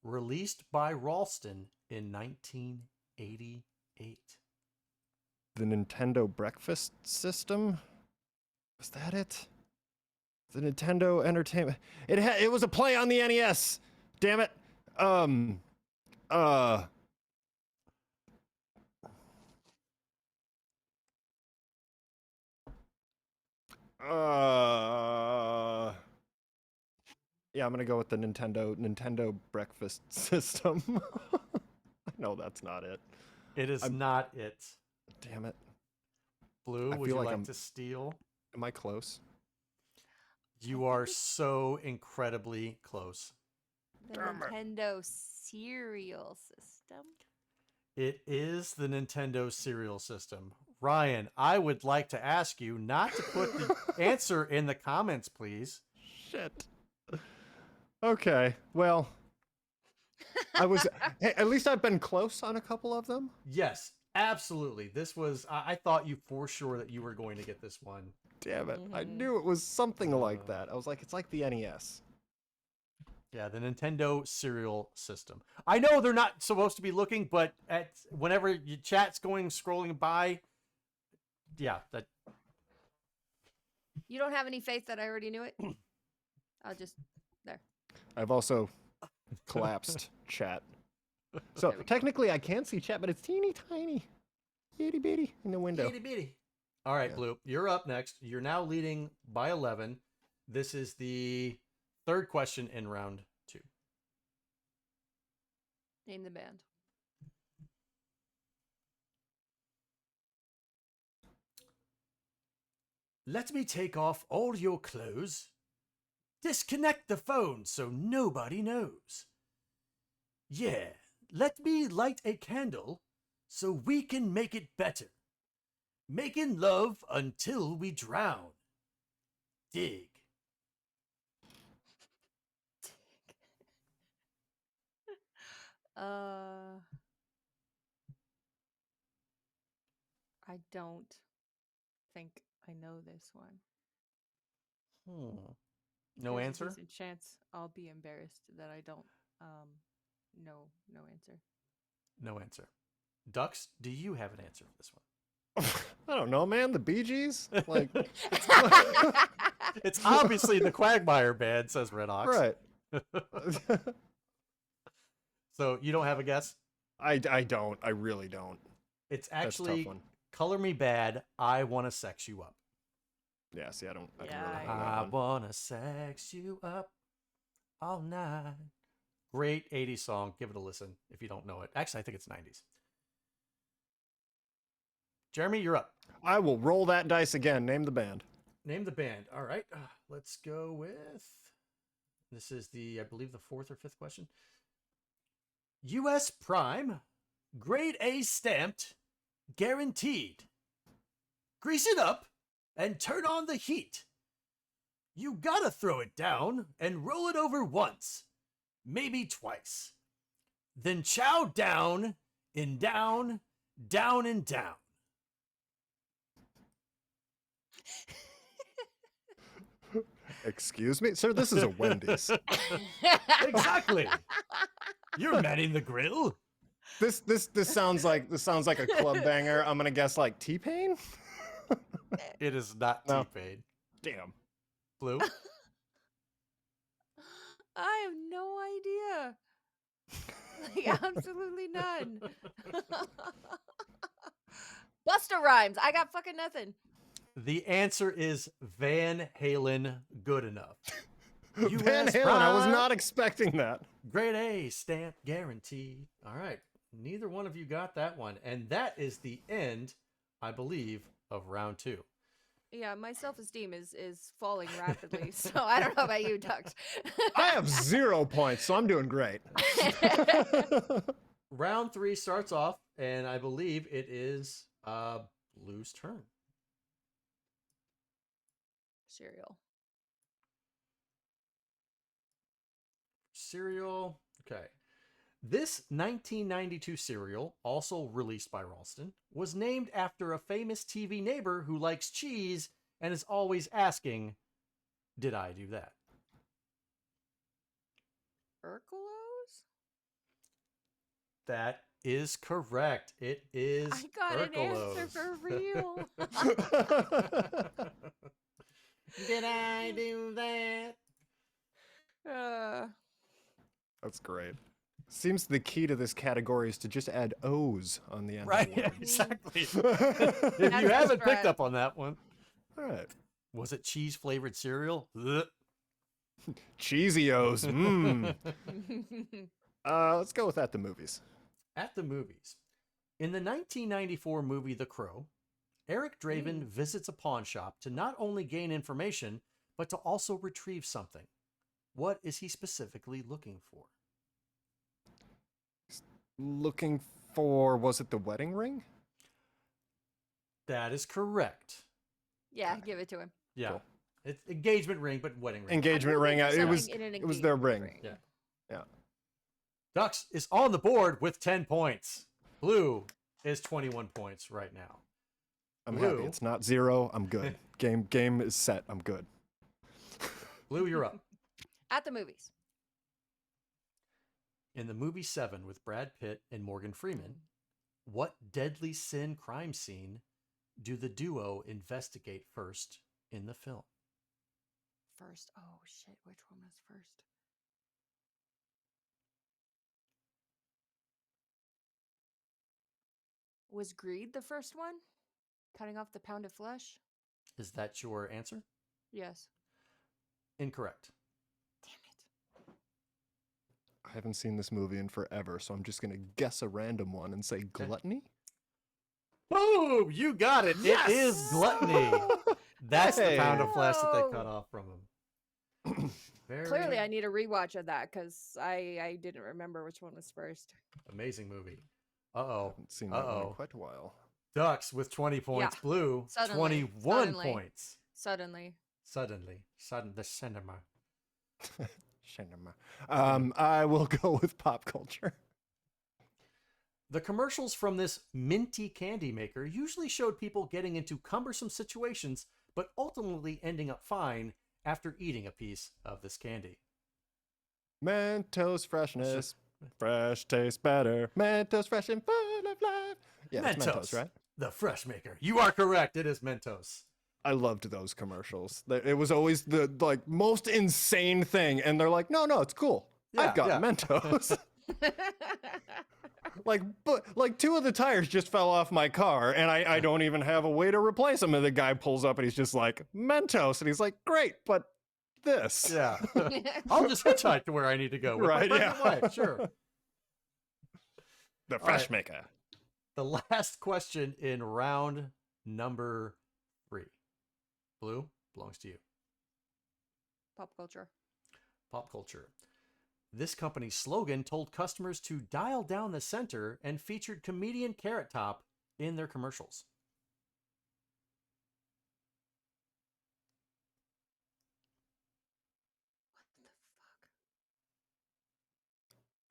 released by Ralston in 1988? The Nintendo breakfast system? Was that it? The Nintendo Entertainment. It was a play on the NES. Damn it. Yeah, I'm gonna go with the Nintendo breakfast system. I know that's not it. It is not it. Damn it. Blue, I would feel you like like to steal? Am I close? You are so incredibly close. The Damn it. Nintendo cereal system. It is the Nintendo cereal system. Ryan, I would like to ask you not to put the answer in the comments, please. Shit. Okay. Well, hey, at least I've been close on a couple of them. Yes, absolutely. This was, I thought you for sure that you were going to get this one. Damn it. I knew it was something like that. I was like, it's like the NES. Yeah, the Nintendo cereal system. I know they're not supposed to be looking, but whenever your chat's scrolling by, yeah, that. You don't have any faith that I already knew it? I'll just... There. I've also collapsed chat. So technically I can see chat, but it's teeny tiny. Itty bitty in the window. Itty bitty. All right, Yeah. Blue, you're up next. You're now leading by 11. This is the third question in round 2. Name the band. Let me take off all your clothes. Disconnect the phone so nobody knows. Yeah, let me light a candle so we can make it better. Making love until we drown. Dig. I don't think I know this one. No There's answer? A decent chance I'll be embarrassed that I don't no answer. No answer. Ducks, do you have an answer for this one? I don't know, man. The Bee Gees? Like, It's obviously the Quagmire Band, says Red Ox. right. So you don't have a guess? I don't. I really don't. It's That's a actually tough one. Color Me Bad, I Wanna Sex You Up. Yeah, see, I don't really Yeah, know I that one. wanna sex you up all night. Great 80s song. Give it a listen if you don't know it. Actually, I think it's 90s. Jeremy, you're up. I will roll that dice again. Name the band. Name the band. All right. Let's go with This is I believe, the fourth or fifth question. U.S. Prime, grade A stamped, guaranteed. Grease it up and turn on the heat. You gotta throw it down and roll it over once, maybe twice. Then chow down and down, down and down. Excuse me, sir. This is a Wendy's. Exactly. You're manning the grill. This sounds like a club banger. I'm gonna guess like T-Pain. It is not No. T-Pain. Damn. Blue. I have no idea. Like, absolutely none. Busta Rhymes. I got fucking nothing. The answer is Van Halen. Good enough. Van US Halen. I was Prime, not expecting that. grade A stamp guaranteed. All right. Neither one of you got that one. And that is the end, I believe, of round 2. Yeah, my self-esteem is falling rapidly. So I don't know about you, Ducks. I have 0 points, so I'm doing great. Round 3 starts off, and I believe it is Blue's turn. Cereal. Okay. This 1992 cereal, also released by Ralston, was named after a famous TV neighbor who likes cheese and is always asking, did I do that? Urkelos? That is correct. It is I got an answer Urkelos. for real. Did I do that? That's great. Seems the key to this category is to just add O's on the end. Right, Of the word. exactly. If That's you the haven't picked strat. up on that one, All right. was it cheese flavored cereal? Ugh. Cheesy O's. Mmm. Let's go with at the movies. At the movies. In the 1994 movie The Crow, Eric Draven visits a pawn shop to not only gain information, but to also retrieve something. What is he specifically looking for? Looking for, was it the wedding ring? That is correct. Yeah, give it to him. Yeah. Cool. It's engagement ring, but wedding ring. Engagement I'm ring. looking for It was something in an it was their engagement ring. Yeah. Ducks is on the board with 10 points. Blue is 21 points right now. I'm Blue. happy. It's not 0. I'm good. Game is set. I'm good. Blue, you're up. At the movies. In the movie Seven with Brad Pitt and Morgan Freeman, what deadly sin crime scene do the duo investigate first in the film? First. Oh, shit. Which one was first? Was greed the first one? Cutting off the pound of flesh? Is that your answer? Yes. Incorrect. Damn it. I haven't seen this movie in forever, so I'm just gonna guess a random one and say gluttony. Boom! You got it. Yes! It is gluttony. That's the pound of flesh that they Whoa. cut off from him. Very Clearly, I need a rewatch of that because I didn't remember which one was first. amazing movie. Uh-oh. Haven't seen that one in Uh-oh. quite a while. Ducks with 20 points. Yeah. Blue, Suddenly. 21 Suddenly. points. Suddenly. Sudden the cinema. Cinema. I will go with pop culture. The commercials from this minty candy maker usually showed people getting into cumbersome situations, but ultimately ending up fine after eating a piece of this candy. Mentos freshness. Fresh tastes better. Mentos fresh and full of life. Yeah, it's Mentos, right? The fresh maker. You are correct. It is Mentos. I loved those commercials. It was always the like most insane thing, and they're like, "No, it's cool. Yeah, I've got yeah. Mentos." Like 2 of the tires just fell off my car, and I don't even have a way to replace them. And the guy pulls up, and he's just like, "Mentos," and he's like, "Great, but this." Yeah. I'll just hitchhike to where I need to go. With my Right, pregnant yeah. wife, sure. The All fresh right. maker. The last question in round number 3. Blue belongs to you. Pop culture. Pop culture. This company's slogan told customers to dial down the center and featured comedian Carrot Top in their commercials. What the fuck?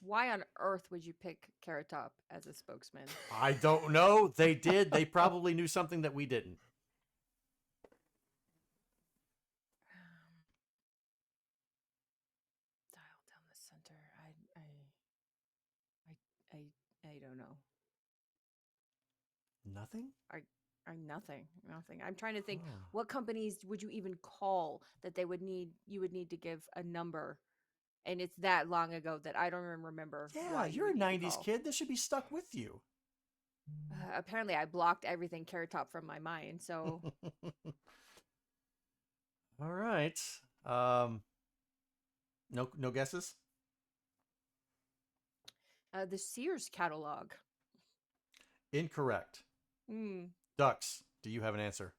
Why on earth would you pick Carrot Top as a spokesman? I don't know. They did. They probably knew something that we didn't. Dial down the center. I don't know. Nothing? Nothing. I'm trying to think, Oh. what companies would you even call that you would need to give a number, and it's that long ago that I don't even remember. Yeah, what you you're a would need to 90s call. kid. This should be stuck with you. Apparently, I blocked everything Carrot Top from my mind. So All right. No guesses? the Sears catalog. Incorrect. Hmm. Ducks, do you have an answer?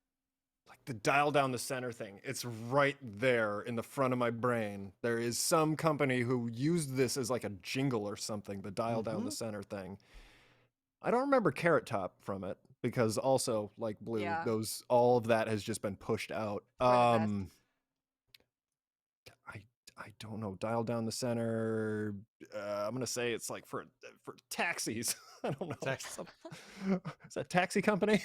Like the dial down the center thing. It's right there in the front of my brain. There is some company who used this as like a jingle or something, the dial down the center thing. I don't remember Carrot Top from it because also like Blue, Yeah. all of that has just been pushed out. For the best. I don't know. Dial down the center. I'm gonna say it's like for taxis. I don't know. Is that taxi company?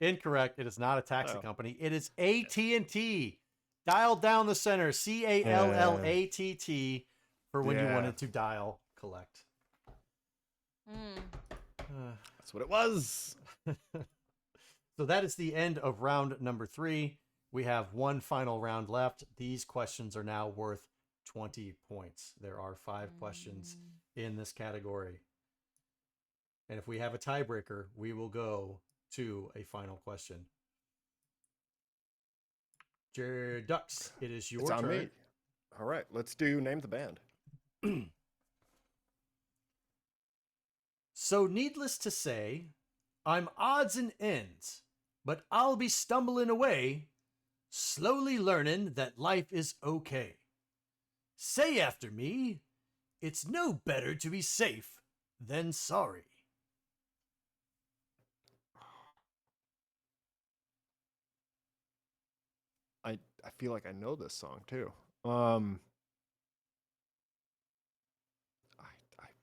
Incorrect. It is not a taxi Oh. company. It is AT&T. Dial down the center. CALLATT for when you Yeah. wanted to dial collect. That's what it was. So that is the end of round number 3. We have one final round left. These questions are now worth 20 points. There are 5 questions in this category. And if we have a tiebreaker, we will go to a final question. Ducks, it is your It's on turn. me. All right, let's do name the band. So needless to say, I'm odds and ends, but I'll be stumbling away, slowly learning that life is okay. Say after me, it's no better to be safe than sorry. I feel like I know this song too. I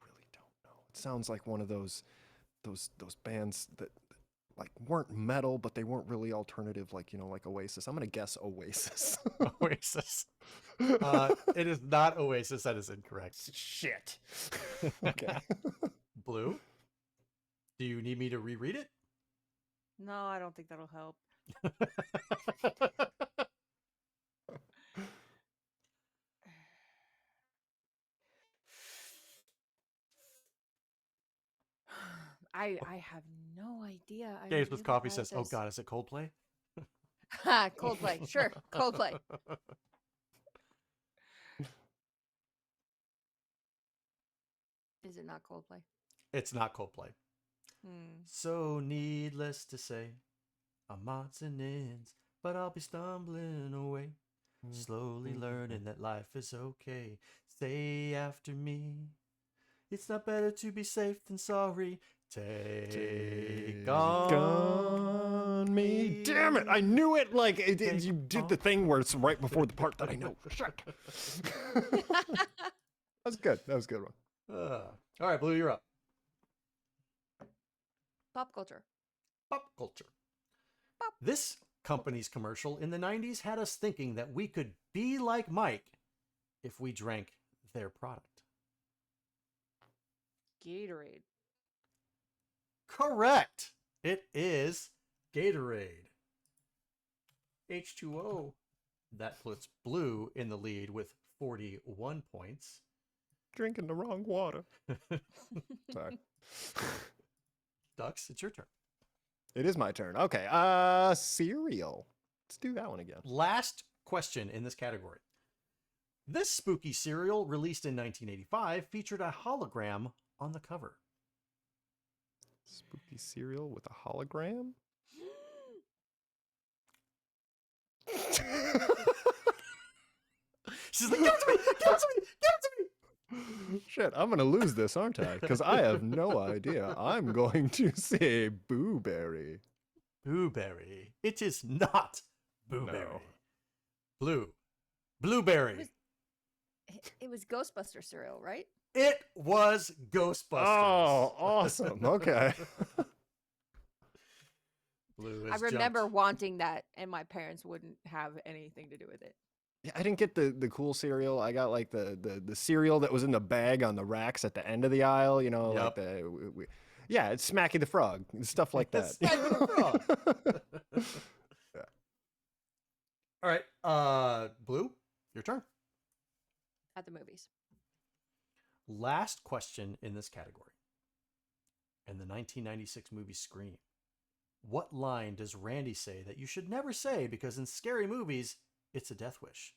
really don't know. It sounds like one of those bands that like weren't metal, but they weren't really alternative, like like Oasis. I'm gonna guess Oasis. Oasis. It is not Oasis. That is incorrect. Shit. Okay. Blue, do you need me to reread it? No, I don't think that'll help. I have no idea. I Games with really Coffee says, "Oh apologize. God, is it Coldplay?" Ha, Coldplay. Sure, Coldplay. Is it not Coldplay? It's not Coldplay. Hmm. So needless to say, I'm odds and ends, but I'll be stumbling away, slowly learning that life is okay. Say after me, it's not better to be safe than sorry. Take on me. Damn it! I knew it. Like you did the thing where it's right before the part that I know. Shit. That's good. That was a good one. All right, Blue, you're up. Pop culture. Pop culture. Pop. This company's commercial in the 90s had us thinking that we could be like Mike if we drank their product. Gatorade. Correct. It is Gatorade. H2O. That puts Blue in the lead with 41 points. Drinking the wrong water. Sorry. Ducks, it's your turn. It is my turn. Okay. Cereal. Let's do that one again. Last question in this category. This spooky cereal, released in 1985, featured a hologram on the cover. Spooky cereal with a hologram? She's like, give it to me, give it to me, give it to me. Shit, I'm gonna lose this, aren't I? Because I have no idea. I'm going to say booberry. Blueberry. It is not blueberry. No. Blueberry. It was Ghostbuster cereal, right? It was Ghostbusters. Oh, awesome. Okay. Blue I has remember jumped. wanting that, and my parents wouldn't have anything to do with it. Yeah, I didn't get the cool cereal. I got like the cereal that was in the bag on the racks at the end of the aisle. You know, like Yep. yeah, it's Smacky the Frog, stuff like that. Smacky the Frog. Yeah. All right, Blue, your turn. At the movies. Last question in this category. In the 1996 movie Scream, what line does Randy say that you should never say because in scary movies, it's a death wish?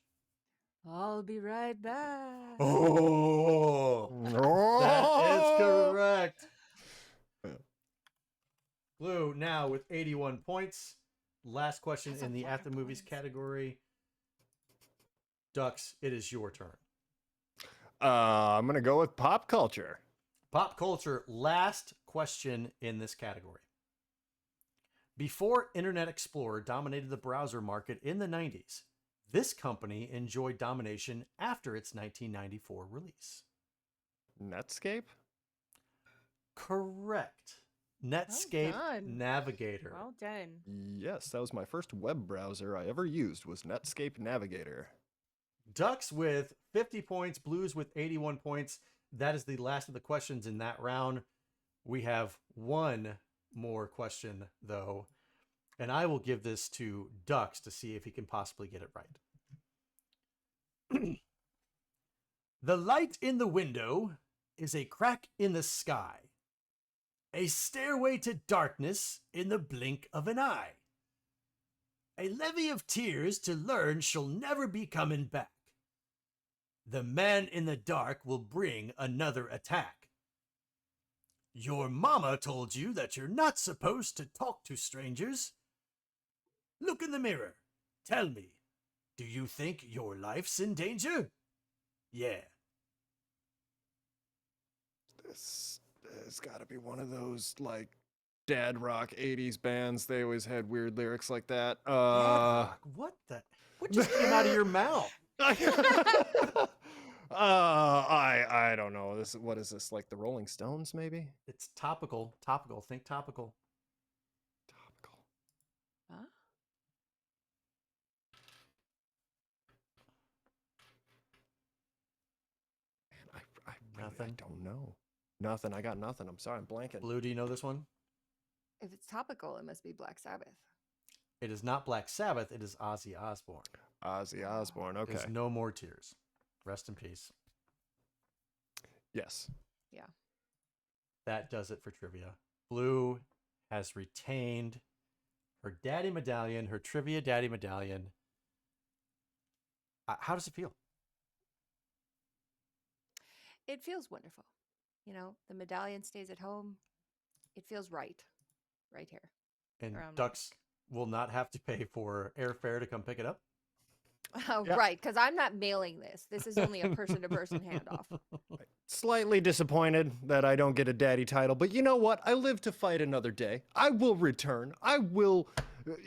I'll be right back. Oh, that is correct. Yeah. Blue now with 81 points. Last question That's a in the lot At the of Movies points. category. Ducks, it is your turn. I'm gonna go with pop culture. Pop culture, last question in this category. Before Internet Explorer dominated the browser market in the 90s, this company enjoyed domination after its 1994 release. Netscape. Correct. Netscape done. Navigator. Well done. Yes, that was my first web browser I ever used. Was Netscape Navigator. Ducks with 50 points, Blues with 81 points. That is the last of the questions in that round. We have one more question, though, and I will give this to Ducks to see if he can possibly get it right. The light in the window is a crack in the sky, a stairway to darkness in the blink of an eye, a levee of tears to learn she'll never be coming back. The man in the dark will bring another attack. Your mama told you that you're not supposed to talk to strangers. Look in the mirror. Tell me, do you think your life's in danger? Yeah. This has got to be one of those like dad rock 80s bands. They always had weird lyrics like that. Dad rock, what just came out of your mouth? I don't know. What is this, like the Rolling Stones maybe? It's topical. Think topical. Topical. Huh? Man, I really Nothing? don't know. Nothing. I got nothing. I'm sorry. I'm blanking. Blue, do you know this one? If it's topical, it must be Black Sabbath. It is not Black Sabbath. It is Ozzy Osbourne. Ozzy Osbourne. Okay. There's no more tears. Rest in peace. Yes. Yeah. That does it for trivia. Blue has retained her daddy medallion, her trivia daddy medallion. How does it feel? It feels wonderful. You know, the medallion stays at home. It feels right here. And Around my Ducks will not have to pay for airfare to come pick it up. Oh, Yeah. right, because I'm not mailing this. This is only a person-to-person handoff. Slightly disappointed that I don't get a daddy title, but you know what? I live to fight another day. I will return. I will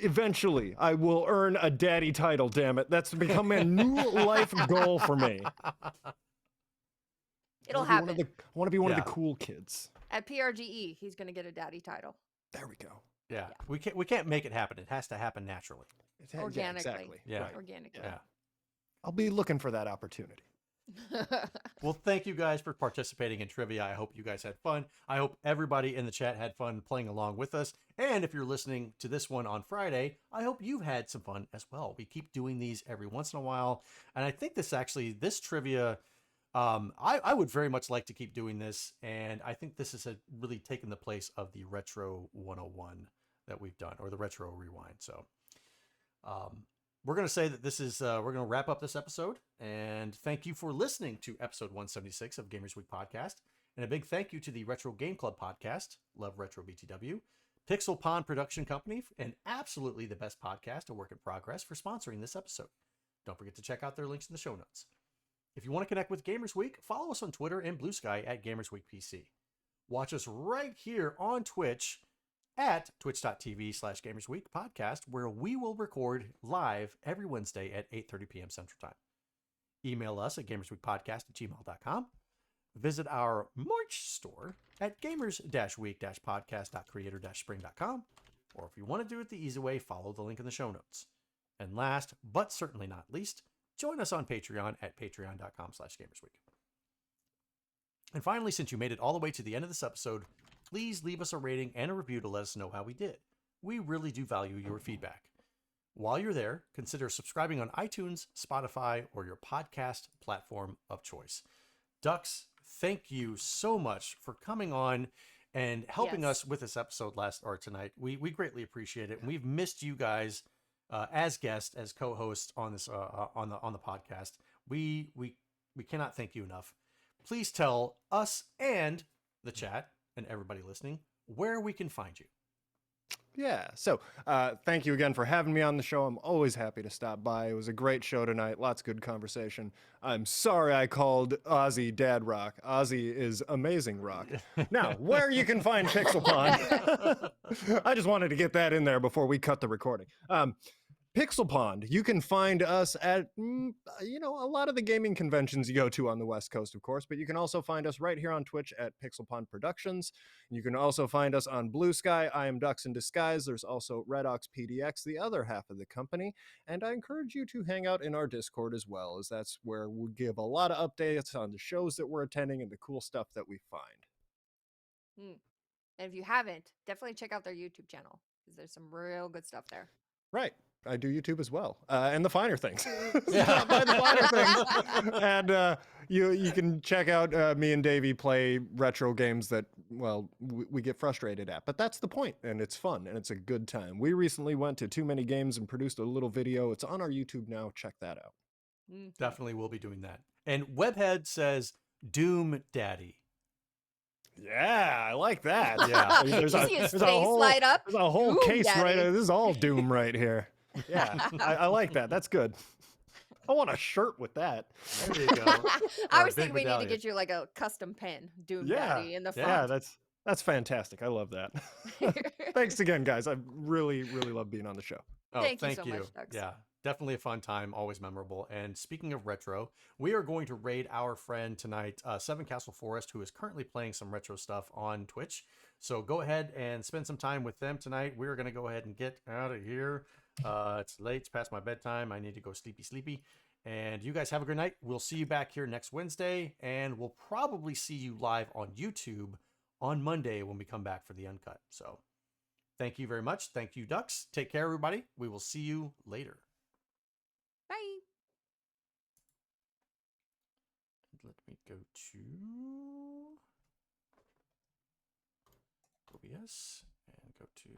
eventually. I will earn a daddy title. Damn it! That's become a new life goal for me. It'll I happen. want to be one of Yeah. the cool kids. At PRGE, he's going to get a daddy title. There we go. Yeah. We can't make it happen. It has to happen naturally. Yeah, Organically. exactly. Yeah. Right. Organically. Yeah. I'll be looking for that opportunity. Well, thank you guys for participating in trivia. I hope you guys had fun. I hope everybody in the chat had fun playing along with us. And if you're listening to this one on Friday, I hope you've had some fun as well. We keep doing these every once in a while. And I think this trivia, I would very much like to keep doing this. And I think this has really taken the place of the Retro 101 that we've done, or the Retro Rewind. So, we're going to say that this is, we're going to wrap up this episode. And thank you for listening to episode 176 of Gamers Week Podcast. And a big thank you to the Retro Game Club Podcast, Love Retro BTW, Pixel Pond Production Company, and Absolutely the Best Podcast, a work in progress, for sponsoring this episode. Don't forget to check out their links in the show notes. If you want to connect with Gamers Week, follow us on Twitter and Blue Sky at Gamers Week PC. Watch us right here on Twitch at twitch.tv/GamersWeek podcast, where we will record live every Wednesday at 8:30 p.m. Central Time. Email us at gamersweekpodcast@gmail.com. Visit our merch store at gamers-week-podcast.creator-spring.com. Or if you want to do it the easy way, follow the link in the show notes. And last, but certainly not least, join us on Patreon at patreon.com/gamersweek. And finally, since you made it all the way to the end of this episode, please leave us a rating and a review to let us know how we did. We really do value your feedback. While you're there, consider subscribing on iTunes, Spotify, or your podcast platform of choice. Ducks, thank you so much for coming on and helping us with this episode tonight. We greatly appreciate it. And we've missed you guys as guests, as co-hosts on this on the podcast. We cannot thank you enough. Please tell us and the chat and everybody listening where we can find you. Yeah. So thank you again for having me on the show. I'm always happy to stop by. It was a great show tonight. Lots of good conversation. I'm sorry I called Ozzy Dad Rock. Ozzy is amazing rock. Now, where you can find Pixel Pond. I just wanted to get that in there before we cut the recording. Pixel Pond, you can find us at, a lot of the gaming conventions you go to on the West Coast, of course, but you can also find us right here on Twitch at Pixel Pond Productions. You can also find us on Blue Sky. I am Ducks in Disguise. There's also Redox PDX, the other half of the company. And I encourage you to hang out in our Discord as well, as that's where we give a lot of updates on the shows that we're attending and the cool stuff that we find. And if you haven't, definitely check out their YouTube channel, because there's some real good stuff there. Right. I do YouTube as well, and the finer things. Stop by the finer things, and you can check out me and Davey play retro games that we get frustrated at, but that's the point, and it's fun and it's a good time. We recently went to Too Many Games and produced a little video. It's on our YouTube now. Check that out. Definitely will be doing that. And Webhead says Doom Daddy. Yeah, I like that. Yeah, there's a whole light up. There's a whole Doom case Daddy. right. This is all Doom right here. Yeah, I like that. That's good. I want a shirt with that. There you go. I was thinking we need to get you like a custom pen, Doom Daddy, in the front. Yeah, that's fantastic. I love that. Thanks again, guys. I really love being on the show. Oh, thank you so much, Ducks. Yeah, definitely a fun time, always memorable. And speaking of retro, we are going to raid our friend tonight, Seven Castle Forest, who is currently playing some retro stuff on Twitch. So go ahead and spend some time with them tonight. We're going to go ahead and get out of here. It's late. It's past my bedtime. I need to go sleepy. And you guys have a good night. We'll see you back here next Wednesday, and we'll probably see you live on YouTube on Monday when we come back for the uncut. So thank you very much. Thank you, Ducks. Take care, everybody. We will see you later. Bye. Let me go to OBS and go to